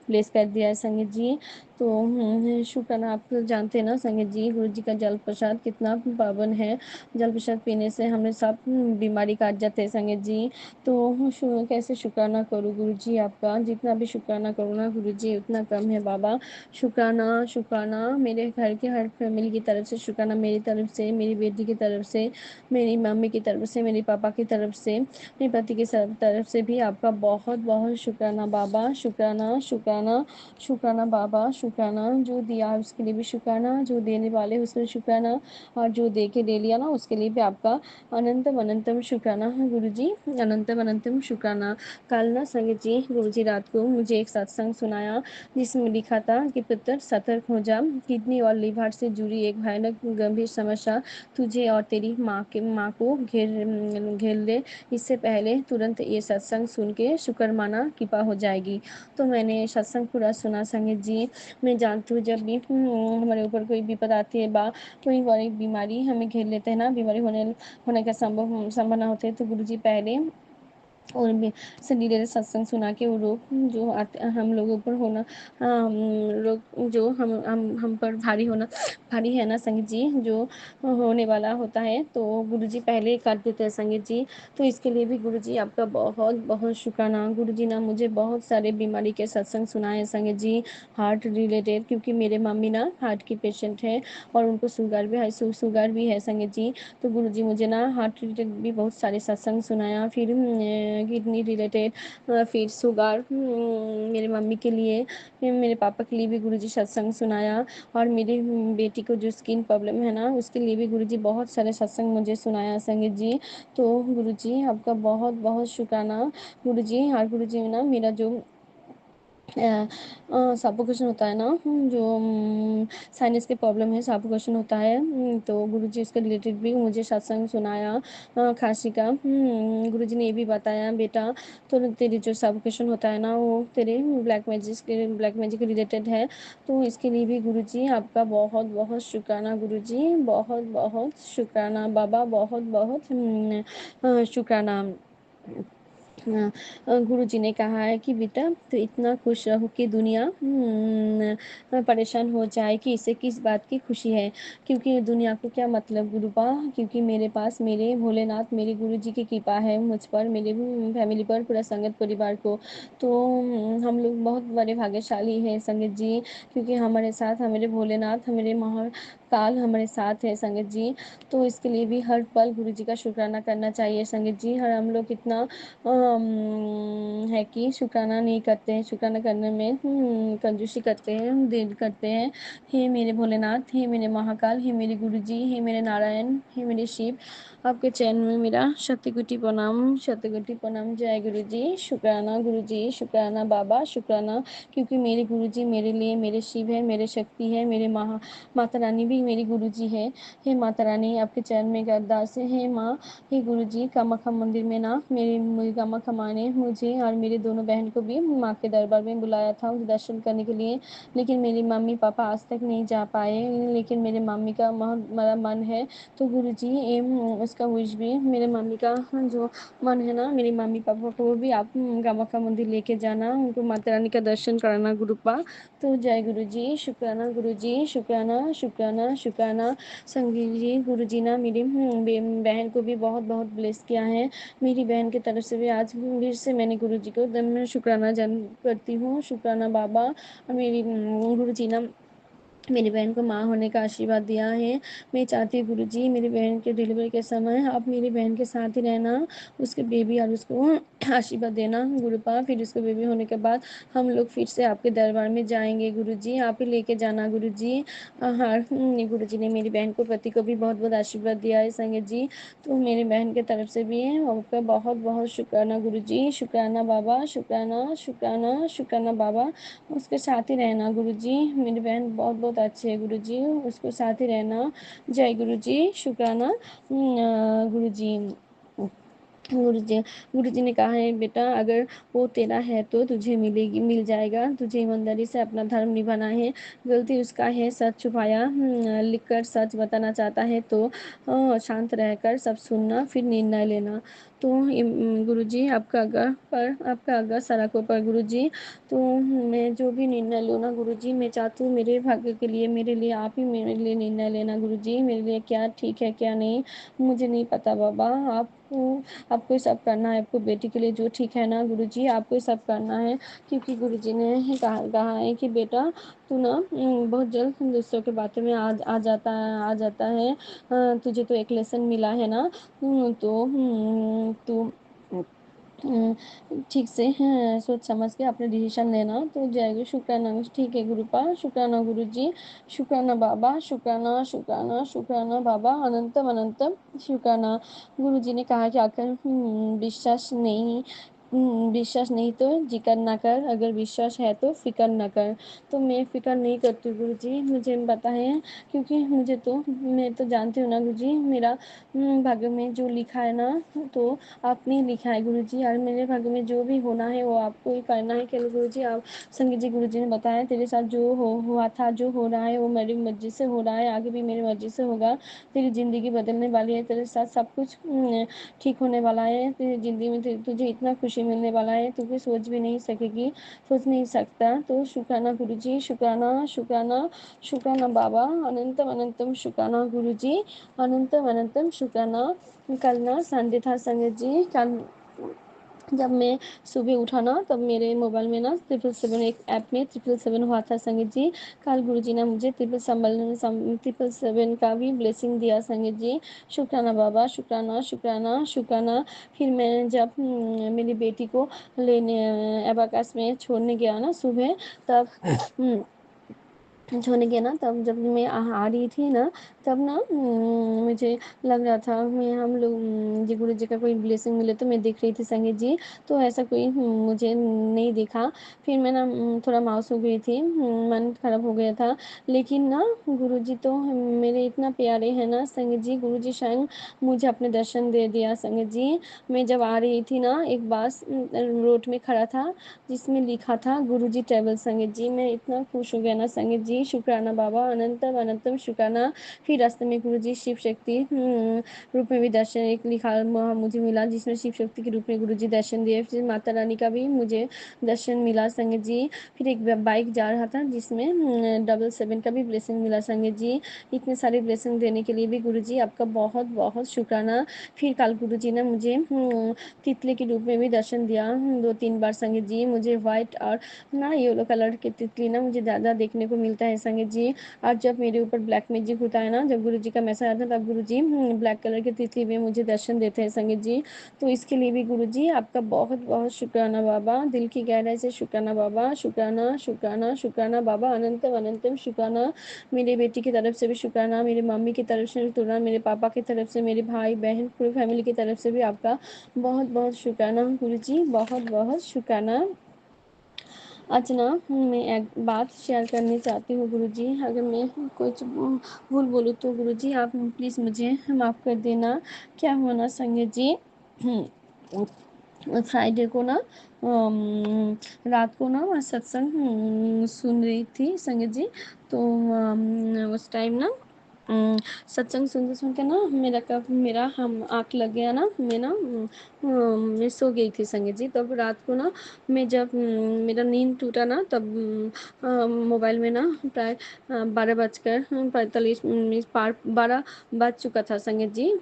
Speaker 6: ब्लेस कर दिया है संगत जी। तो शुक्राना, आप तो जानते हैं ना संगत जी, गुरुजी का जल प्रसाद कितना पावन है, जल प्रसाद पीने से हमें सब बीमारी काट जाते हैं संगत जी। तो कैसे शुक्राना करूँ गुरुजी आपका, जितना भी शुक्राना करूँ ना गुरुजी उतना कम है बाबा। शुक्राना शुक्राना, मेरे घर के हर फैमिली की तरफ से शुक्राना, मेरी तरफ से, मेरी बेटी की तरफ से, मेरी मम्मी की तरफ से, मेरे पापा की तरफ से, मेरे पति की तरफ से भी आपका बहुत बहुत शुक्राना बाबा। शुक्राना शुक्राना शुक्राना बाबा, शुक्राना, जो दिया है उसके लिए भी शुक्राना, जो देने वाले उसके लिए शुक्राना, और जो दे के ले लिया ना उसके लिए भी आपका अनंतम अनंतम शुक्राना गुरुजी, अनंतम अनंतम शुक्राना। कल ना संगत जी, गुरुजी रात को मुझे एक सत्संग सुनाया जिसमें लिखा था कि पुत्र सतर्क हो जा, किडनी और लिवर से जुड़ी एक भयानक गंभीर समस्या तुझे और तेरी माँ को घेर ले, इससे पहले तुरंत ये सत्संग सुन के शुक्र माना कृपा हो जाएगी। तो मैंने सत्संग पूरा सुना संगत जी। मैं जानती हूँ जब भी हमारे ऊपर कोई विपद आती है बा कोई बड़ी बीमारी हमें घेर लेते हैं ना, बीमारी होने का संभावना होते है, तो गुरुजी पहले और भी सलीले सत्संग सुना के वो रोग जो आते हम लोगों पर होना, रोग जो हम पर भारी है ना संगत जी, जो होने वाला होता है, तो गुरुजी पहले कर देते हैं संगत जी। तो इसके लिए भी गुरुजी आपका बहुत बहुत शुक्राना। गुरुजी ना मुझे बहुत सारे बीमारी के सत्संग सुनाए संगत जी, हार्ट रिलेटेड, क्योंकि मेरे मम्मी ना हार्ट की पेशेंट है और उनको शुगर भी है संगत जी। तो गुरुजी मुझे ना हार्ट रिलेटेड भी बहुत सारे सत्संग सुनाया, फिर किडनी रिलेटेड, फिर शुगर मेरे मम्मी के लिए, फिर मेरे पापा के लिए भी गुरुजी सत्संग सुनाया, और मेरी बेटी को जो स्किन प्रॉब्लम है ना उसके लिए भी गुरुजी बहुत सारे सत्संग मुझे सुनाया संगत जी। तो गुरुजी आपका बहुत बहुत शुक्राना गुरुजी। और गुरुजी ना मेरा जो सफोकेशन होता है ना, जो साइनस के प्रॉब्लम है, सफोकेशन होता है, तो गुरुजी उसके रिलेटेड भी मुझे सत्संग सुनाया, खांसी का। गुरुजी ने ये भी बताया बेटा, तो तेरी जो सफोकेशन होता है ना वो तेरे ब्लैक मैजिक रिलेटेड है, तो इसके लिए भी गुरुजी आपका बहुत बहुत शुक्राना गुरुजी, बहुत बहुत शुक्राना बाबा, बहुत बहुत शुक्राना। गुरुजी ने कहा है कि बेटा तो इतना खुश रहो कि दुनिया परेशान हो जाए कि इसे किस बात की खुशी है, क्योंकि दुनिया को क्या मतलब गुरुपा, क्योंकि मेरे पास मेरे भोलेनाथ मेरे गुरुजी की कृपा है मुझ पर, मेरे फैमिली पर, पूरा संगत परिवार को। तो हम लोग बहुत बड़े भाग्यशाली हैं संगत जी, क्योंकि हमारे साथ हमारे भोलेनाथ हमारे महाकाल हमारे साथ है संगत जी। तो इसके लिए भी हर पल गुरुजी का शुक्राना करना चाहिए संगत जी। हर हम लोग इतना है कि शुक्राना नहीं करते हैं, शुक्राना करने में कंजूसी करते हैं, देर करते हैं। हे मेरे भोलेनाथ, हे मेरे महाकाल, हे मेरे गुरुजी, हे मेरे नारायण, हे मेरे शिव, आपके चरण में मेरा शतकोटि प्रणाम, शतकोटि प्रणाम। जय गुरुजी, शुक्राना गुरुजी, शुक्राना बाबा, शुक्राना, क्योंकि मेरे गुरुजी मेरे लिए मेरे शिव है, मेरे शक्ति है, मेरे माता रानी भी भी मेरी गुरुजी है। हे माता रानी, आपके चरण में एक अरदास है। हे माँ, हे गुरुजी, कामाख्या मंदिर में ना मेरी कामाख्या माँ ने मुझे और मेरी दोनों बहन को भी माँ के दरबार में बुलाया था दर्शन करने के लिए, लेकिन मेरी मम्मी पापा आज तक नहीं जा पाए। लेकिन मेरे मम्मी का बहुत बड़ा मन है, तो गुरुजी उसका विश भी, मेरे मम्मी का जो मन है ना, मेरी मम्मी पापा को भी आप कामाख्या मंदिर लेके जाना, उनको माता रानी का दर्शन कराना गुरुपा। तो जय गुरुजी, शुक्राना गुरुजी, शुक्राना शुक्राना शुक्राना। संगीत जी, गुरुजी ना मेरी बहन को भी बहुत बहुत ब्लेस किया है। मेरी बहन की तरफ से भी आज फिर से मैंने गुरुजी को शुक्राना करती हूँ। शुक्राना बाबा। और मेरी गुरुजी ना मेरी बहन को माँ होने का आशीर्वाद दिया है। मैं चाहती हूँ गुरुजी, मेरी बहन के डिलीवरी के समय आप मेरी बहन के साथ ही रहना, उसके बेबी और उसको आशीर्वाद देना गुरुपा। फिर उसके बेबी होने के बाद हम लोग फिर से आपके दरबार में जाएंगे गुरुजी, आप ही लेके जाना गुरुजी। हाँ, गुरुजी ने मेरी बहन को पति को भी बहुत बहुत आशीर्वाद दिया है संगत जी। तो मेरी बहन के तरफ से भी आपका बहुत बहुत शुक्राना गुरुजी, शुक्राना बाबा, शुक्राना शुक्राना शुक्राना बाबा। उसके साथ ही रहना गुरुजी, मेरी बहन बहुत बहुत अच्छी है गुरुजी, उसको साथ ही रहना। जय गुरुजी, शुक्राना गुरुजी। गुरुजी गुरुजी ने कहा है बेटा, अगर वो तेरा है तो तुझे मिलेगी, मिल जाएगा। तुझे ईमानदारी से अपना धर्म निभाना है, गलती उसका है सच छुपाया, लिखकर सच बताना चाहता है तो शांत रहकर सब सुनना फिर निर्णय लेना। तो गुरुजी आपका आज्ञा सड़कों पर गुरुजी। तो मैं जो भी निर्णय लूँ ना गुरुजी, मैं चाहती हूँ मेरे भाग्य के लिए, मेरे लिए आप ही मेरे लिए निर्णय लेना गुरुजी। मेरे लिए क्या ठीक है क्या नहीं मुझे नहीं पता बाबा, आपको ही सब करना है। आपको बेटी के लिए जो ठीक है ना गुरुजी, आपको ही सब करना है। क्योंकि गुरुजी ने ही कहा है कि बेटा तू ना बहुत जल्द दूसरों के बातों में आ जाता है। तुझे तो एक लेसन मिला है ना, तो तू ठीक से सोच समझ के अपने डिसीजन लेना। तो जय गुरु, शुक्राना। ठीक है गुरुपा, शुक्राना गुरुजी, शुक्राना बाबा, शुक्राना शुक्राना शुक्राना बाबा, अनंतम अनंतम शुक्राना। गुरुजी ने कहा कि आकर विश्वास नहीं तो जिक्र ना कर, अगर विश्वास है तो फिक्र ना कर। तो मैं फिक्र नहीं करती गुरुजी, मुझे पता है। क्योंकि मैं तो जानती हूँ ना गुरुजी, मेरा भाग्य में जो लिखा है ना, तो आपने लिखा है गुरुजी, और मेरे भाग्य में जो भी होना है वो आपको ही करना है। केवल गुरुजी आप संगीत जी गुरुजी ने बताया तेरे साथ जो हुआ था, जो हो रहा है वो मेरी मर्जी से हो रहा है, आगे भी मेरी मर्जी से होगा। तेरी ज़िंदगी बदलने वाली है, तेरे साथ सब कुछ ठीक होने वाला है। तेरी ज़िंदगी में तुझे इतना खुशी मिलने वाला है, तू भी सोच भी नहीं सकेगी, सोच नहीं सकता। तो शुक्राना गुरुजी, शुक्राना शुक्राना शुक्राना बाबा, अनंतम अनंतम शुक्राना गुरुजी, अनंतम अनंतम शुक्राना। कल ना संडे था संगत जी, कल जब मैं सुबह उठा ना, तब मेरे मोबाइल में ना 777 एक ऐप में 777 हुआ था संगत जी। कल गुरुजी ने मुझे 777 का भी ब्लेसिंग दिया संगत जी। शुक्राना बाबा, शुक्राना शुक्राना शुक्राना। फिर मैं जब मेरी बेटी को लेने एबाकस में छोड़ने गया ना सुबह, तब छोड़ने गया ना, तब जब मैं आ रही थी ना, तब ना मुझे लग रहा था मैं हम लोग जी गुरु जी का कोई ब्लेसिंग मिले तो मैं देख रही थी संगीत जी, तो ऐसा कोई मुझे नहीं दिखा। फिर मैं ना थोड़ा मायूस हो गई थी, मन खराब हो गया था। लेकिन ना गुरु जी तो मेरे इतना प्यारे हैं ना संगीत जी, गुरु जी स्वयं मुझे अपने दर्शन दे दिया संगीत जी। मैं जब आ रही थी ना, एक बस रोड में खड़ा था जिसमें लिखा था गुरुजी ट्रैवल संगीत जी। मैं इतना खुश हो गया ना संगीत जी, शुक्राना बाबा, अनंतम अनंतम शुक्राना। फिर रास्ते में गुरुजी शिव शक्ति रूप में भी दर्शन एक लिखा मुझे मिला, जिसमें शिव शक्ति के रूप में गुरुजी दर्शन दिए। फिर माता रानी का भी मुझे दर्शन मिला संगीत जी। फिर एक बाइक जा रहा था जिसमें 777 का भी ब्लेसिंग मिला संगीत जी। इतने सारे ब्लेसिंग देने के लिए भी गुरुजी आपका बहुत बहुत शुक्राना। फिर कल गुरुजी ने मुझे तितली के रूप में भी दर्शन दिया 2-3 बार संगीत जी। मुझे व्हाइट और ना येलो कलर के तितली ना मुझे ज़्यादा देखने को मिलता है संगीत जी। और जब मेरे ऊपर ब्लैक मैजिक होता है ना, जब गुरुजी का मैसेज आता है, तब गुरुजी ब्लैक कलर के तितली में मुझे दर्शन देते हैं संगीत जी। तो इसके लिए भी गुरुजी आपका बहुत बहुत शुक्राना बाबा, दिल की गहराई से शुक्राना बाबा, शुक्राना शुक्राना शुक्राना बाबा, अनंतम अनंतम शुक्राना। मेरी बेटी की तरफ से भी शुक्राना, मेरी मम्मी की तरफ से शुक्राना, मेरे पापा की तरफ से, मेरे भाई बहन पूरी फैमिली की तरफ से भी आपका बहुत बहुत शुक्राना गुरुजी, बहुत बहुत शुक्राना। आज ना मैं एक बात शेयर करनी चाहती हूँ गुरुजी। अगर मैं कुछ भूल बोलूँ तो गुरुजी आप प्लीज़ मुझे माफ़ कर देना। क्या हुआ ना संगत जी, फ्राइडे को ना रात को ना मैं सत्संग सुन रही थी संगत जी। तो उस टाइम ना सत्संग सुनते-सुनते ना मेरा हम आँख लग गया ना, मैं सो गई थी संगत जी। तब रात को ना मैं जब मेरा नींद टूटा ना तब मोबाइल में ना प्राय 12 बजकर 45 मिनट पार 12 बज चुका था संगत जी।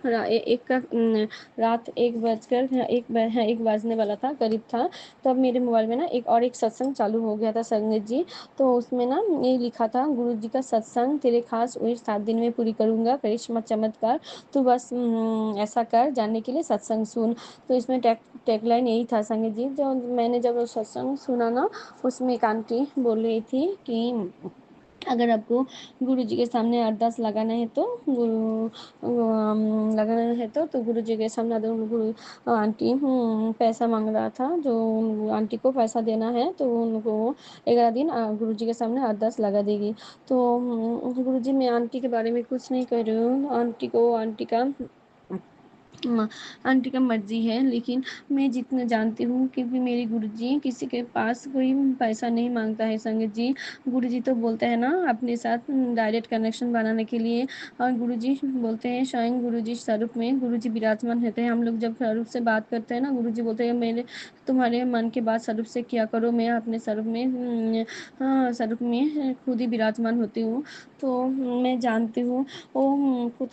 Speaker 6: रात 1 बजकर 1 बजने वाला था, करीब था। तब मेरे मोबाइल में ना एक सत्संग चालू हो गया था संगत जी। तो उसमें ना ये लिखा था, गुरु जी का सत्संग तेरे खास विश 7 दिन में पूरी करूँगा, करिश्मा चमत्कार, तू बस ऐसा कर, जानने के लिए सत्संग सुन। तो इसमें टैगलाइन यही था संगत जी। जब वो सत्संग सुना ना, उसमें एक आंटी बोल रही थी कि अगर आपको गुरु जी के सामने अरदास लगाना है तो गुरु जी के सामने आंटी पैसा मांग रहा था, जो आंटी को पैसा देना है तो उनको 11 दिन गुरु जी के सामने अरदास लगा देगी। तो गुरु जी मैं आंटी के बारे में कुछ नहीं कर रही हूँ, आंटी का मर्जी है। लेकिन मैं जितना जानती हूँ, क्योंकि मेरे गुरुजी किसी के पास कोई पैसा नहीं मांगता है संगत जी। गुरुजी तो बोलते हैं ना अपने साथ डायरेक्ट कनेक्शन बनाने के लिए, और गुरुजी बोलते हैं स्वयं गुरुजी स्वरूप में गुरुजी विराजमान होते हैं। हम लोग जब स्वरूप से बात करते हैं ना, गुरुजी बोलते हैं मेरे तुम्हारे मन के बात स्वरूप से किया करो, मैं अपने स्वरूप में स्वरूप में खुद ही विराजमान होती हूँ। तो मैं जानती हूँ वो खुद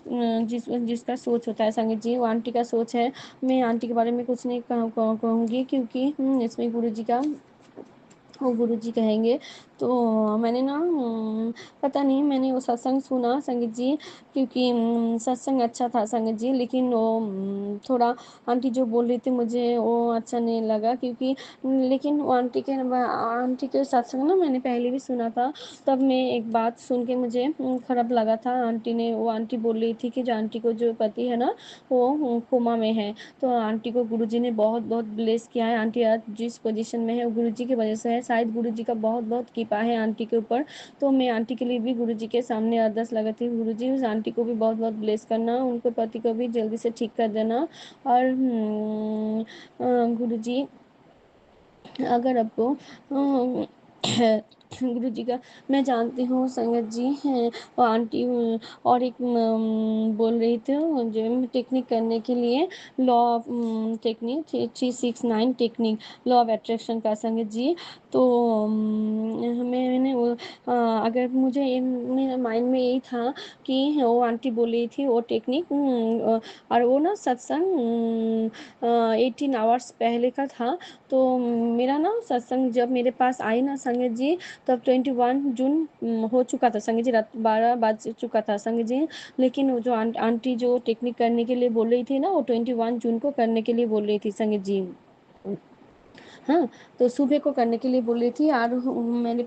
Speaker 6: जिसका सोच होता है संगत जी, वो आंटी का सोच है। मैं आंटी के बारे में कुछ नहीं कहूँगी, क्योंकि इसमें वो गुरुजी कहेंगे। तो मैंने ना पता नहीं, मैंने वो सत्संग सुना संगत जी, क्योंकि सत्संग अच्छा था संगत जी। लेकिन वो थोड़ा आंटी जो बोल रही थी मुझे वो अच्छा नहीं लगा, क्योंकि लेकिन वो आंटी के सत्संग ना मैंने पहले भी सुना था। तब मैं एक बात सुन के मुझे खराब लगा था। वो आंटी बोल रही थी कि जो आंटी को जो पति है ना वो कोमा में है। तो आंटी को गुरुजी ने बहुत बहुत ब्लेस किया है। आंटी आज जिस पोजीशन में है वो गुरुजी की वजह से है। शायद गुरुजी का बहुत बहुत कृपा है आंटी के ऊपर। तो मैं आंटी के लिए भी गुरुजी के सामने अरदास लगाती हूँ, गुरुजी उस आंटी को भी बहुत बहुत ब्लेस करना, उनके पति को भी जल्दी से ठीक कर देना। और गुरुजी अगर आपको गुरु जी का मैं जानती हूँ संगत जी हैं, और आंटी और एक बोल रही थी जो टेक्निक करने के लिए, law of technique 369 technique, law of attraction का संगत जी। तो मैंने अगर मुझे मेरे माइंड में यही था कि वो आंटी बोल रही थी वो टेक्निक, और वो ना सत्संग 18 आवर्स पहले का था। तो मेरा ना सत्संग जब मेरे पास आई ना संगत जी, तब 21 जून हो चुका था संगत जी, रात 12 बज चुका था संगत जी। लेकिन वो जो आंटी जो टेक्निक करने के लिए बोल रही थी ना, वो 21 जून को करने के लिए बोल रही थी संगत जी। हाँ, तो सुबह को करने के लिए बोल रही थी। और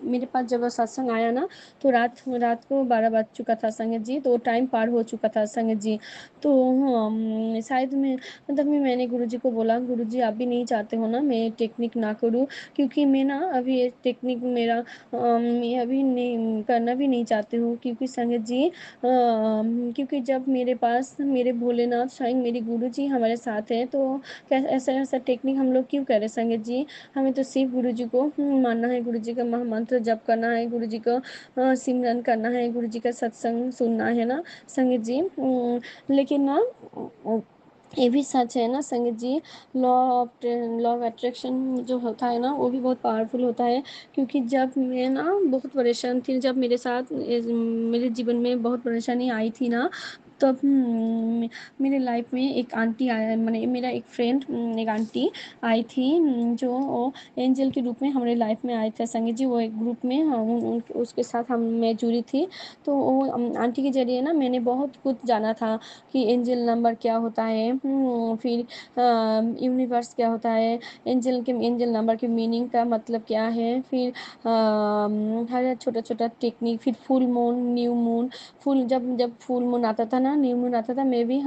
Speaker 6: मेरे पास जब सत्संग आया ना, तो रात को 12 बज चुका था संगत जी, तो टाइम पार हो चुका था संगत जी। तो शायद मैंने गुरुजी को बोला, गुरुजी आप भी नहीं चाहते हो ना मैं टेक्निक ना करूँ, क्योंकि मैं ना अभी ये टेक्निक मैं अभी नहीं करना भी नहीं चाहती हूँ, क्योंकि संगत जी क्योंकि जब मेरे पास मेरे भोलेनाथ स्वयं मेरे गुरुजी हमारे साथ हैं, तो ऐसा ऐसा टेक्निक हम लोग क्यों करें संगत जी। हमें तो सिर्फ गुरु जी को मानना है, गुरु जी का महामंत्र जप करना है, गुरु जी को सिमरन करना है, गुरु जी का सत्संग सुनना है ना संगत जी। लेकिन ना ये भी सच है ना संगत जी, लॉ ऑफ अट्रैक्शन जो होता है ना वो भी बहुत पावरफुल होता है। क्योंकि जब मैं ना बहुत परेशान थी, जब मेरे साथ मेरे जीवन में बहुत परेशानी आई थी ना, तब मेरे लाइफ में एक आंटी आया, मैंने मेरा एक फ्रेंड एक आंटी आई थी, जो एंजल के रूप में हमारे लाइफ में आए थे संगीत जी। वो एक ग्रुप में उसके साथ मैं जुड़ी थी। तो वो आंटी के जरिए ना मैंने बहुत कुछ जाना था कि एंजल नंबर क्या होता है, फिर यूनिवर्स क्या होता है, एंजल नंबर के मीनिंग का मतलब क्या है, फिर हर छोटा छोटा टेक्निक, फिर फुल मून न्यू मून, जब फुल मून आता था ना, न्यू मून आता था, मैं भी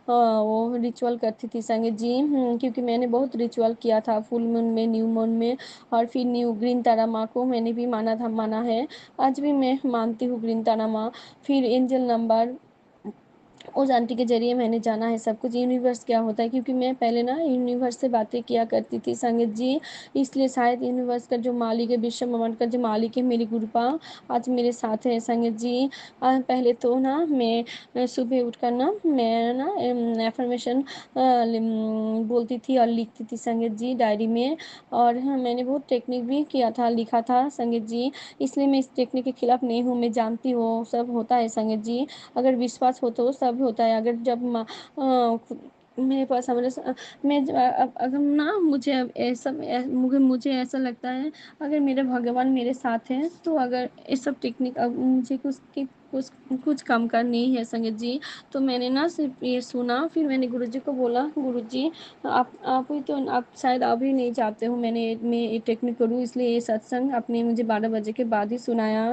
Speaker 6: वो रिचुअल करती थी संगत जी। क्योंकि मैंने बहुत रिचुअल किया था फुल मून में, न्यू मून में, और फिर न्यू ग्रीन तारा माँ को मैंने भी माना है। आज भी मैं मानती हूँ ग्रीन तारा माँ। फिर एंजल नंबर, उस आंटी के ज़रिए मैंने जाना है सब कुछ, यूनिवर्स क्या होता है, क्योंकि मैं पहले ना यूनिवर्स से बातें किया करती थी संगत जी। इसलिए शायद यूनिवर्स का जो मालिक है, विश्व ब्रह्मांड का जो मालिक है, मेरी गुरुपा आज मेरे साथ है संगत जी। पहले तो ना मैं सुबह उठकर ना मैं ना एफर्मेशन बोलती थी और लिखती थी संगत जी डायरी में। और हाँ, मैंने बहुत टेक्निक भी किया था, लिखा था संगत जी। इसलिए मैं इस टेक्निक के खिलाफ नहीं हूँ, मैं जानती हूँ सब होता है संगत जी। अगर विश्वास हो तो सब होता है। अगर जब मेरे पास हमारे मैं अगर ना मुझे अब ऐसा मुझे ऐसा लगता है, अगर मेरे भगवान मेरे साथ हैं तो अगर ये सब टेक्निक अब मुझे कुछ कुछ कम का नहीं है संगत जी। तो मैंने ना सिर्फ ये सुना, फिर मैंने गुरुजी को बोला, गुरुजी आप ही तो, आप शायद आप ही नहीं चाहते हो मैं ये टेक्निक करूँ, इसलिए ये सत्संग आपने मुझे 12 बजे के बाद ही सुनाया।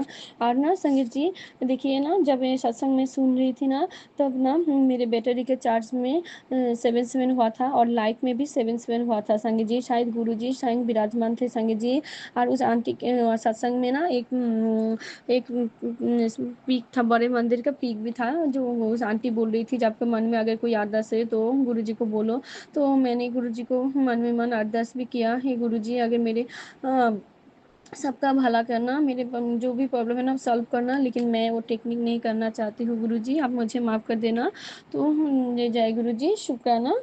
Speaker 6: और ना संगत जी देखिए ना, जब ये सत्संग में सुन रही थी ना, तब ना मेरे बैटरी के चार्ज में 7 हुआ था, और लाइट में भी 7 हुआ था संगत जी। शायद गुरुजी स्वयं विराजमान थे संगत जी। और उस आंटी के सत्संग में ना एक पीक था, बड़े मंदिर का पीक भी था, जो उस आंटी बोल रही थी, जब आपके मन में अगर कोई आदर्श है तो गुरुजी को बोलो। तो मैंने गुरुजी को मन में मन आदर्श भी किया है, गुरुजी अगर मेरे सबका भला करना, मेरे जो भी प्रॉब्लम है ना सॉल्व करना, लेकिन मैं वो टेक्निक नहीं करना चाहती हूँ गुरुजी, आप मुझे माफ़ कर देना। तो जय जय गुरुजी, शुक्राना।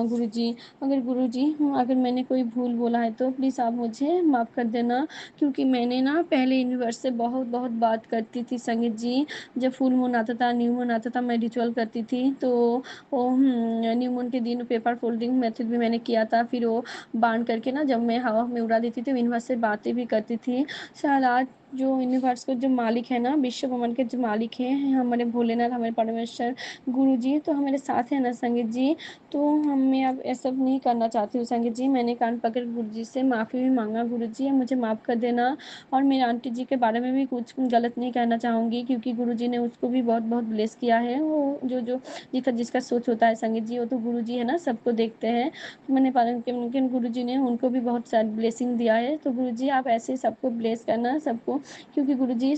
Speaker 6: गुरुजी, अगर गुरुजी अगर मैंने कोई भूल बोला है तो प्लीज़ आप मुझे माफ़ कर देना, क्योंकि मैंने ना पहले यूनिवर्स से बहुत बहुत बात करती थी संगीत जी। जब फुल मून आता था, न्यू मून आता था, मैं रिचुअल करती थी। तो वो न्यू मून के दिन पेपर फोल्डिंग मेथड भी मैंने किया था। फिर वो बांध करके ना जब मैं हवा में उड़ा देती थी, यूनिवर्स से बातें भी करती थी। शायद आज जो यूनिवर्स का जो मालिक है ना, विश्व ब्रह्मांड के जो मालिक हैं हमारे भोलेनाथ, हमारे परमेश्वर गुरु जी, तो हमारे साथ है ना संगीत जी। तो मैं अब ऐसा नहीं करना चाहती हूँ संगीत जी। मैंने कान पकड़ गुरु जी से माफ़ी भी मांगा, गुरु जी मुझे माफ़ कर देना। और मेरे आंटी जी के बारे में भी कुछ गलत नहीं कहना चाहूँगी, क्योंकि गुरु जी ने उसको भी बहुत बहुत ब्लेस किया है। वो जो जो जिसका सोच होता है संगीत जी, वो तो गुरु जी है ना, सबको देखते हैं। मैंने पालन के उनके गुरु जी ने उनको भी बहुत सारी ब्लेसिंग दिया है। तो गुरु जी आप ऐसे सबको ब्लेस करना सबको, क्योंकि गुरु जी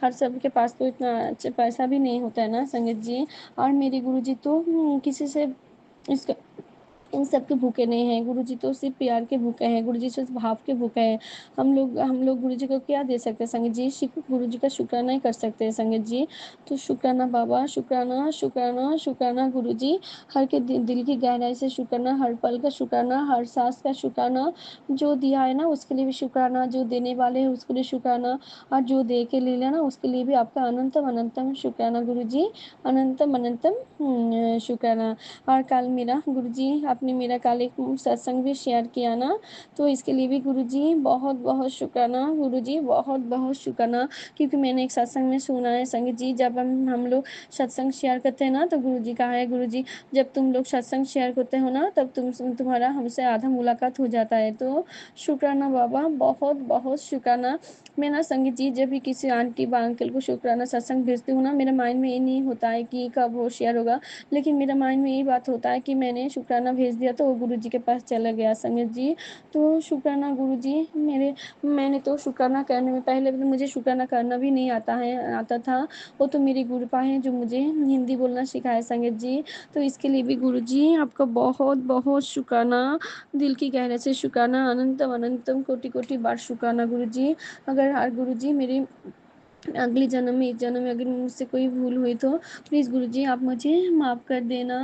Speaker 6: हर सबके पास तो इतना अच्छा पैसा भी नहीं होता है ना संगीत जी। और मेरे गुरु जी तो किसी से इसका इन सब के भूखे नहीं हैं। गुरुजी तो सिर्फ प्यार के भूखे हैं, गुरुजी सिर्फ भाव के भूखे हैं। हम लोग गुरुजी को क्या दे सकते हैं संगत जी, गुरुजी का शुक्राना ही कर सकते हैं संगत जी। तो शुक्राना बाबा, शुक्राना शुक्राना शुक्राना गुरुजी। हर के दिल की गहराई से शुक्राना, हर पल का शुक्राना, हर सांस का शुक्राना। जो दिया है ना उसके लिए भी शुक्राना, जो देने वाले हैं उसके लिए शुक्राना, और जो दे के ले लेना उसके लिए भी आपका अनंतम अनंतम शुक्राना गुरुजी, अनंतम अनंतम शुक्राना। और कल मेरा गुरुजी आपने मेरा कल एक सत्संग भी शेयर किया ना, तो इसके लिए भी गुरुजी बहुत बहुत शुक्राना, गुरुजी बहुत बहुत शुक्राना। क्योंकि मैंने एक सत्संग में सुना है संगीत जी, जब हम लोग सत्संग शेयर करते हैं ना, तो गुरुजी कहा है, गुरुजी जब तुम लोग सत्संग शेयर करते हो ना, तब तुम्हारा हमसे आधा मुलाकात हो जाता है। तो शुक्राना बाबा, बहुत बहुत शुक्राना। मैं ना संगीत जी जब भी किसी आंटी बा अंकल को शुक्राना सत्संग भेजती हूँ ना, मेरे माइंड में ये नहीं होता है कि कब वो शेयर होगा, लेकिन मेरा माइंड में यही बात होता है कि मैंने शुक्राना भेज दिया तो वो गुरुजी के पास चला गया संगत जी। तो शुक्राना गुरुजी, मैंने तो शुक्राना करने में पहले तो मुझे शुक्राना करना भी नहीं आता था। वो तो मेरी गुरुपा हैं जो मुझे हिंदी बोलना सिखाए संगत जी। तो इसके लिए भी गुरुजी आपका बहुत बहुत शुक्राना, दिल की गहराई से शुक्राना, अनंतम अनंतम कोटि कोटि बार शुक्राना गुरुजी। अगर गुरुजी मेरी अगले जन्म में, इस जन्म में अगर मुझसे कोई भूल हुई तो प्लीज़ गुरुजी आप मुझे माफ़ कर देना।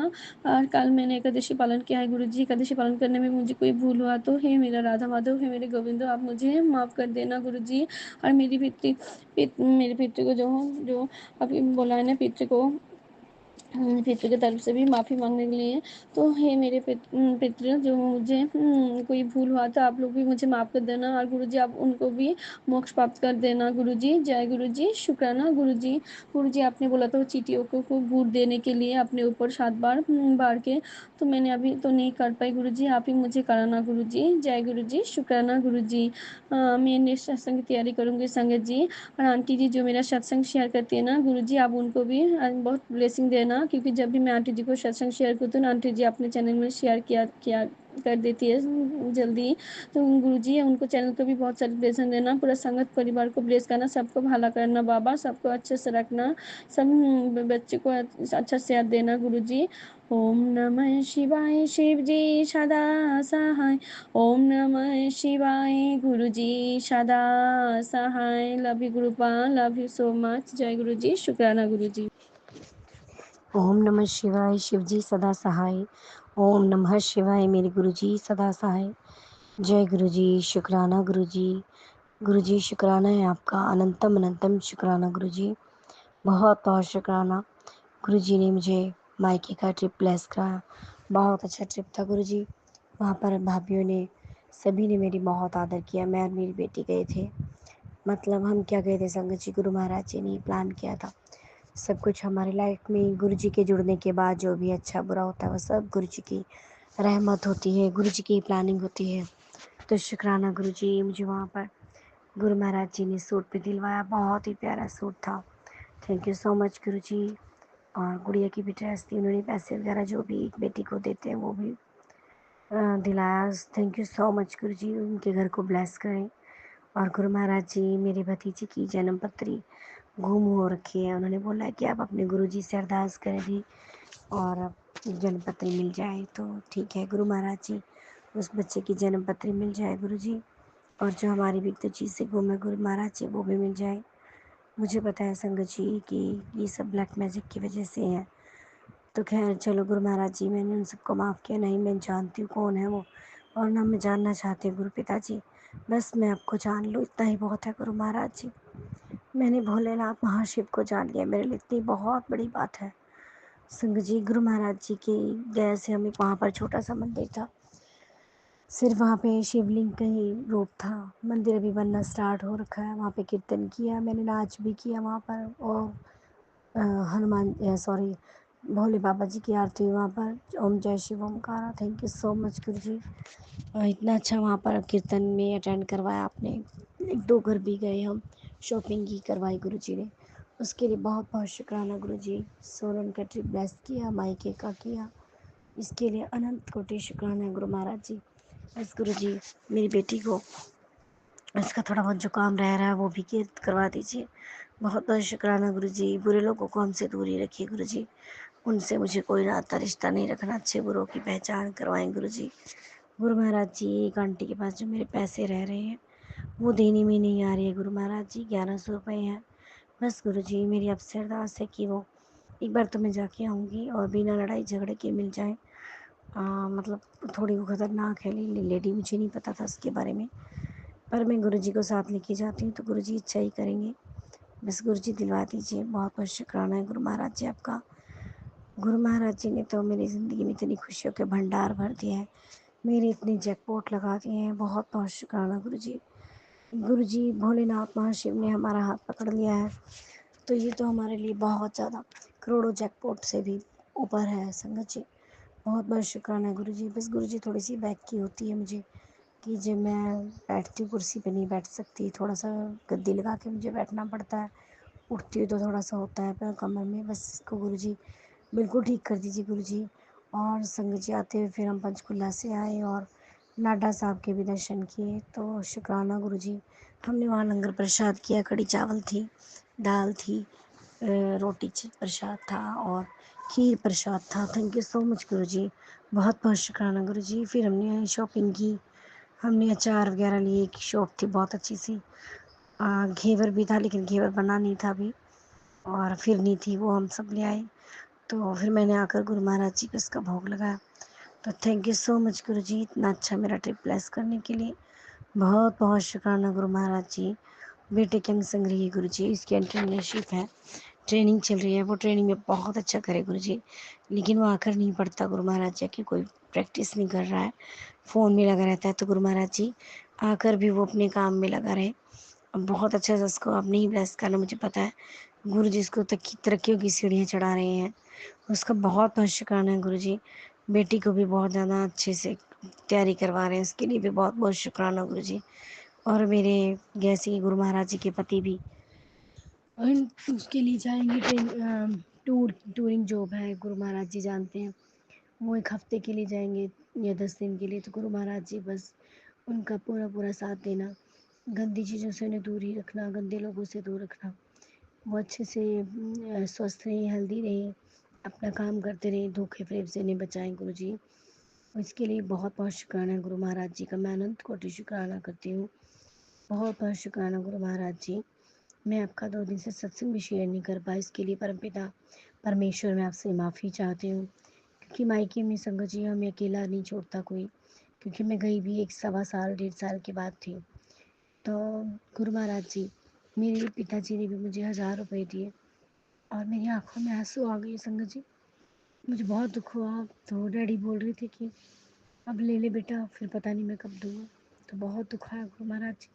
Speaker 6: और कल मैंने एकादशी पालन किया है गुरुजी, एकादशी पालन करने में मुझे कोई भूल हुआ तो हे मेरा राधा माधव, हे मेरे गोविंदो, आप मुझे माफ़ कर देना गुरुजी। और मेरे पितृ को जो अभी बोला है ना, पितृ को पितृ की तरफ से भी माफ़ी मांगने के लिए। तो हे मेरे पितृ, जो मुझे कोई भूल हुआ तो आप लोग भी मुझे माफ़ कर देना, और गुरुजी आप उनको भी मोक्ष प्राप्त कर देना। गुरुजी, जय गुरुजी, शुक्राना गुरुजी। गुरुजी, आपने बोला था वो चींटियों को गुड़ देने के लिए अपने ऊपर 7 बार बार के, तो मैंने अभी तो नहीं कर पाई गुरुजी, आप ही मुझे कराना गुरुजी। जय गुरुजी, शुक्राना गुरुजी। मैं नेक्स्ट सत्संग की तैयारी करूँगी संगत जी। और आंटी जी जो मेरा सत्संग शेयर करती है ना गुरुजी, आप उनको भी बहुत ब्लेसिंग देना, क्योंकि जब भी मैं आंटी जी को सत्संग शेयर करती हूँ ना, आंटी जी अपने चैनल में शेयर किया किया कर देती है जल्दी। तो गुरुजी उनको चैनल को भी बहुत सारी ब्लेसिंग देना, पूरा संगत परिवार को ब्लेस करना, सबको भला करना बाबा, सबको अच्छे से रखना, सब बच्चे को अच्छा से याद देना गुरुजी। ओम नमः शिवाय, शिव जी सदा सहाय। ओम नमः शिवाय, गुरुजी सदा सहाय। Love you Gurupal, love you so much. जय गुरुजी, शुक्राना गुरुजी।
Speaker 7: ओम नमः शिवाय, शिवजी सदा सहाय। ओम नमः शिवाय, मेरे गुरुजी सदा सहाय। जय गुरुजी, शुक्राना गुरुजी। गुरुजी शुक्राना है आपका, अनंतम अनंतम शुक्राना गुरुजी। बहुत बहुत शुक्राना। गुरुजी ने मुझे मायके का ट्रिप प्लेस कराया, बहुत अच्छा ट्रिप था गुरुजी। वहाँ पर भाभीयों ने, सभी ने मेरी बहुत आदर किया। मैं और मेरी बेटी गए थे, मतलब हम क्या गए थे संगत जी, गुरु महाराज जी ने प्लान किया था। सब कुछ हमारी लाइफ में गुरु जी के जुड़ने के बाद जो भी अच्छा बुरा होता है वो सब गुरु जी की रहमत होती है, गुरु जी की प्लानिंग होती है। तो शुक्राना गुरु जी, मुझे वहाँ पर गुरु महाराज जी ने सूट भी दिलवाया, बहुत ही प्यारा सूट था। Thank you so much guru जी। और गुड़िया की भी ड्रेस थी, उन्होंने पैसे वगैरह जो भी एक बेटी को देते हैं वो भी दिलाया। Thank you so much guru जी, उनके घर को ब्लेस करें। और गुरु महाराज जी मेरी भतीजी की जन्म पत्री गुम हो रखी है, उन्होंने बोला है कि आप अपने गुरुजी से अरदास करें थी और जन्म पत्री मिल जाए। तो ठीक है गुरु महाराज जी, उस बच्चे की जन्म पत्री मिल जाए गुरुजी, और जो हमारी भी तो चीज़ से गुम है गुरु महाराज जी वो भी मिल जाए। मुझे पता है संगत जी कि ये सब ब्लैक मैजिक की वजह से है। तो खैर चलो गुरु महाराज जी, मैंने उन सबको माफ़ किया, नहीं मैं जानती हूँ कौन है वो, और ना मैं जानना चाहती हूँ गुरु पिताजी, बस मैं आपको जान लूँ इतना ही बहुत है गुरु महाराज जी। मैंने भोलेनाथ महाशिव को जान लिया, मेरे लिए इतनी बहुत बड़ी बात है। संग जी, गुरु महाराज जी की दया से हमें वहाँ पर छोटा सा मंदिर था, सिर्फ वहाँ पे शिवलिंग का ही रूप था। मंदिर अभी बनना स्टार्ट हो रखा है, वहाँ पे कीर्तन किया, मैंने नाच भी किया वहाँ पर, और हनुमान सॉरी भोले बाबा जी की आरती हुई वहाँ पर। ओम जय Shiv Omkara. Thank you so much guru ji, इतना अच्छा वहाँ पर कीर्तन में अटेंड करवाया आपने। 1-2 घर भी गए हम, शॉपिंग की करवाई गुरु जी ने, उसके लिए बहुत बहुत शुक्राना गुरु जी। सोलन का ट्रिप ब्लेस किया, मायके का किया, इसके लिए अनंत कोटि शुक्राना गुरु महाराज जी। बस गुरु जी मेरी बेटी को इसका थोड़ा बहुत जुकाम रह रहा है वो भी करवा दीजिए। बहुत बहुत शुक्राना गुरु जी। बुरे लोगों को हमसे दूर ही रखिए गुरु जी, उनसे मुझे कोई नाता रिश्ता नहीं रखना, अच्छे बुरों की पहचान करवाएं गुरु जी। गुरु महाराज जी, एक आंटी के पास जो मेरे पैसे रह रहे हैं वो देने में नहीं आ रही है गुरु महाराज जी, 1100 रुपये हैं। बस गुरु जी मेरी आपसे अरदास है कि वो एक बार तो मैं जाके आऊँगी और बिना लड़ाई झगड़े के मिल जाए। मतलब थोड़ी वो खतरनाक है लेडी, मुझे नहीं पता था उसके बारे में, पर मैं गुरु जी को साथ लेके जाती हूँ तो गुरु जी इच्छा ही करेंगे। बस गुरु जी दिलवा दीजिए। बहुत बहुत शुक्राना है गुरु महाराज जी आपका। गुरु महाराज जी ने तो मेरी ज़िंदगी में इतनी खुशियों के भंडार भर दिए हैं, मेरे इतने जैकपॉट लगा दिए हैं। बहुत बहुत शुक्राना गुरु जी। गुरु जी भोलेनाथ महाशिव ने हमारा हाथ पकड़ लिया है, तो ये तो हमारे लिए बहुत ज़्यादा करोड़ों जैकपॉट से भी ऊपर है संगत जी। बहुत बहुत शुक्राना गुरु जी। बस गुरु जी थोड़ी सी बैक की होती है मुझे, कि जब मैं बैठती हूँ कुर्सी पे नहीं बैठ सकती, थोड़ा सा गद्दी लगा के मुझे बैठना पड़ता है, उठती हूँ तो थोड़ा सा होता है पैर कमर में। बस इसको गुरु जी बिल्कुल ठीक कर दीजिए गुरु जी। और संगत जी आते हुए फिर हम पंचकुला से आए और नाडा साहब के भी दर्शन किए, तो शुक्राना गुरु जी। हमने वहाँ लंगर प्रसाद किया, कड़ी चावल थी, दाल थी, रोटी प्रसाद था और खीर प्रसाद था। Thank you so much guru जी, बहुत बहुत शुक्राना गुरु जी। फिर हमने शॉपिंग की, हमने अचार वगैरह लिए, एक शॉप थी बहुत अच्छी सी, घेवर भी था लेकिन घेवर बना नहीं था अभी, और फिरनी थी वो हम सब ले आए। तो फिर मैंने आकर गुरु महाराज जी को इसका भोग लगाया। तो thank you so much guru ji, इतना अच्छा मेरा ट्रिप ब्लेस करने के लिए। बहुत बहुत शुक्राना गुरु महाराज जी। बेटे के अंग संग रहिए गुरु जी, इसकी एंटरप्रेन्योरशिप है। ट्रेनिंग चल रही है, वो ट्रेनिंग में बहुत अच्छा करे गुरुजी, लेकिन वो आकर नहीं पढ़ता गुरु महाराज जी, कि कोई प्रैक्टिस नहीं कर रहा है, फ़ोन में लगा रहता है। तो गुरु महाराज जी आकर भी वो अपने काम में लगा रहे। अब बहुत अच्छा से उसको आपने ही ब्लेस करना, मुझे पता है गुरु जी इसको तरक्कियों की सीढ़ियाँ चढ़ा रहे हैं। उसका बहुत बहुत शुक्राना है गुरु जी। बेटी को भी बहुत ज़्यादा अच्छे से तैयारी करवा रहे हैं, उसके लिए भी बहुत बहुत शुक्राना गुरु जी। और मेरे जैसे कि गुरु महाराज जी के पति भी उसके लिए जाएंगे टूरिंग जॉब है, गुरु महाराज जी जानते हैं। वो 1 हफ्ते के लिए जाएंगे या 10 दिन के लिए। तो गुरु महाराज जी बस उनका पूरा पूरा साथ देना, गंदी चीज़ों से उन्हें दूर ही रखना, गंदे लोगों से दूर रखना। वो अच्छे से स्वस्थ रहें, हेल्दी रहें, अपना काम करते रहें, धोखे फ़रेब से इन्हें बचाएं गुरु जी। इसके लिए बहुत बहुत शुक्राना है गुरु महाराज जी का, मैं अनंत कोटि शुक्राना करती हूँ। बहुत बहुत शुक्राना गुरु महाराज जी। मैं आपका 2 दिन से सत्संग भी शेयर नहीं कर पाई, इसके लिए परमपिता परमेश्वर मैं आपसे माफ़ी चाहती हूँ। क्योंकि मायके में संगत जी हमें अकेला नहीं छोड़ता कोई, क्योंकि मैं गई भी 1 सवा साल 1.5 साल के बाद थी। तो गुरु महाराज जी, मेरे पिताजी ने भी मुझे 1000 रुपये दिए और मेरी आंखों में आंसू आ गए संगत जी। मुझे बहुत दुख हुआ। तो डैडी बोल रहे थे कि अब ले ले बेटा, फिर पता नहीं मैं कब दूँगा। तो बहुत दुख आया गुरु महाराज जी।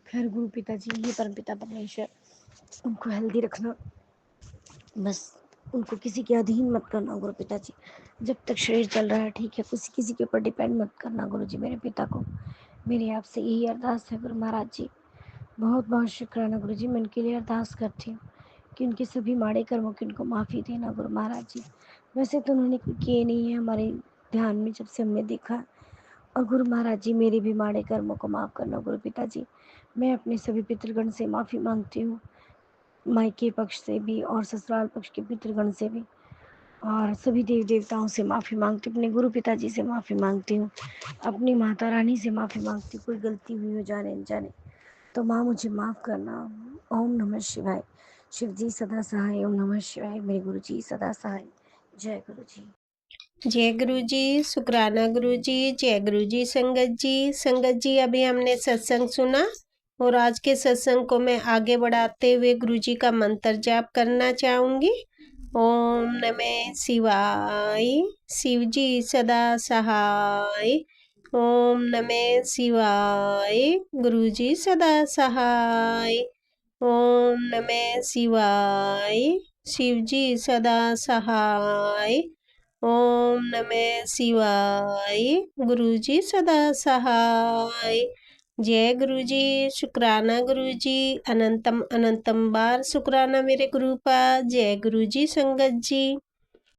Speaker 7: खैर गुरु पिताजी, ये परमपिता परमेश्वर उनको हेल्दी रखना, बस उनको किसी के अधीन मत करना गुरु पिताजी। जब तक शरीर चल रहा है ठीक है, किसी के ऊपर डिपेंड मत करना गुरु जी मेरे पिता को। मेरी आपसे यही अरदास है गुरु महाराज जी। बहुत बहुत शुक्राना गुरु जी। मैं उनके लिए अरदास करती हूँ कि उनके सभी माड़े कर्मों की उनको माफ़ी देना गुरु महाराज जी। वैसे तो उन्होंने किए नहीं है हमारे ध्यान में, जब से हमने देखा। और गुरु महाराज जी मेरे भी माड़े कर्मों को माफ़ करना गुरु पिताजी। मैं अपने सभी पितृगण से माफ़ी मांगती हूँ, मायके पक्ष से भी और ससुराल पक्ष के पितृगण से भी, और सभी देव देवताओं से माफ़ी मांगती हूँ, अपने गुरु पिताजी से माफ़ी मांगती हूँ, अपनी माता रानी से माफ़ी मांगती हूँ। कोई गलती हुई हो जाने अनजाने तो माँ मुझे माफ़ करना। ओम नमः शिवाय। शिव जी सदा सहाय। ओम नमः शिवाय। मेरे गुरु जी सदा सहाय। जय गुरु जी।
Speaker 1: जय गुरु जी, शुक्राना गुरु जी, जय गुरु जी। संगत जी, अभी हमने सत्संग सुना और आज के सत्संग को मैं आगे बढ़ाते हुए गुरु जी का मंत्र जाप करना चाहूँगी। ओम नमः शिवाय, शिव जी सदा सहाय। ओम नमः शिवाय, गुरु जी सदा सहाय। ओम नमः शिवाय, शिव जी सदा सहाय। ओम नमः शिवाय, गुरु जी सदा सहाय। जय गुरु जी, शुक्राना गुरु जी, अनंतम अनंतम बार शुक्राना मेरे गुरु का। जय गुरु जी संगत जी।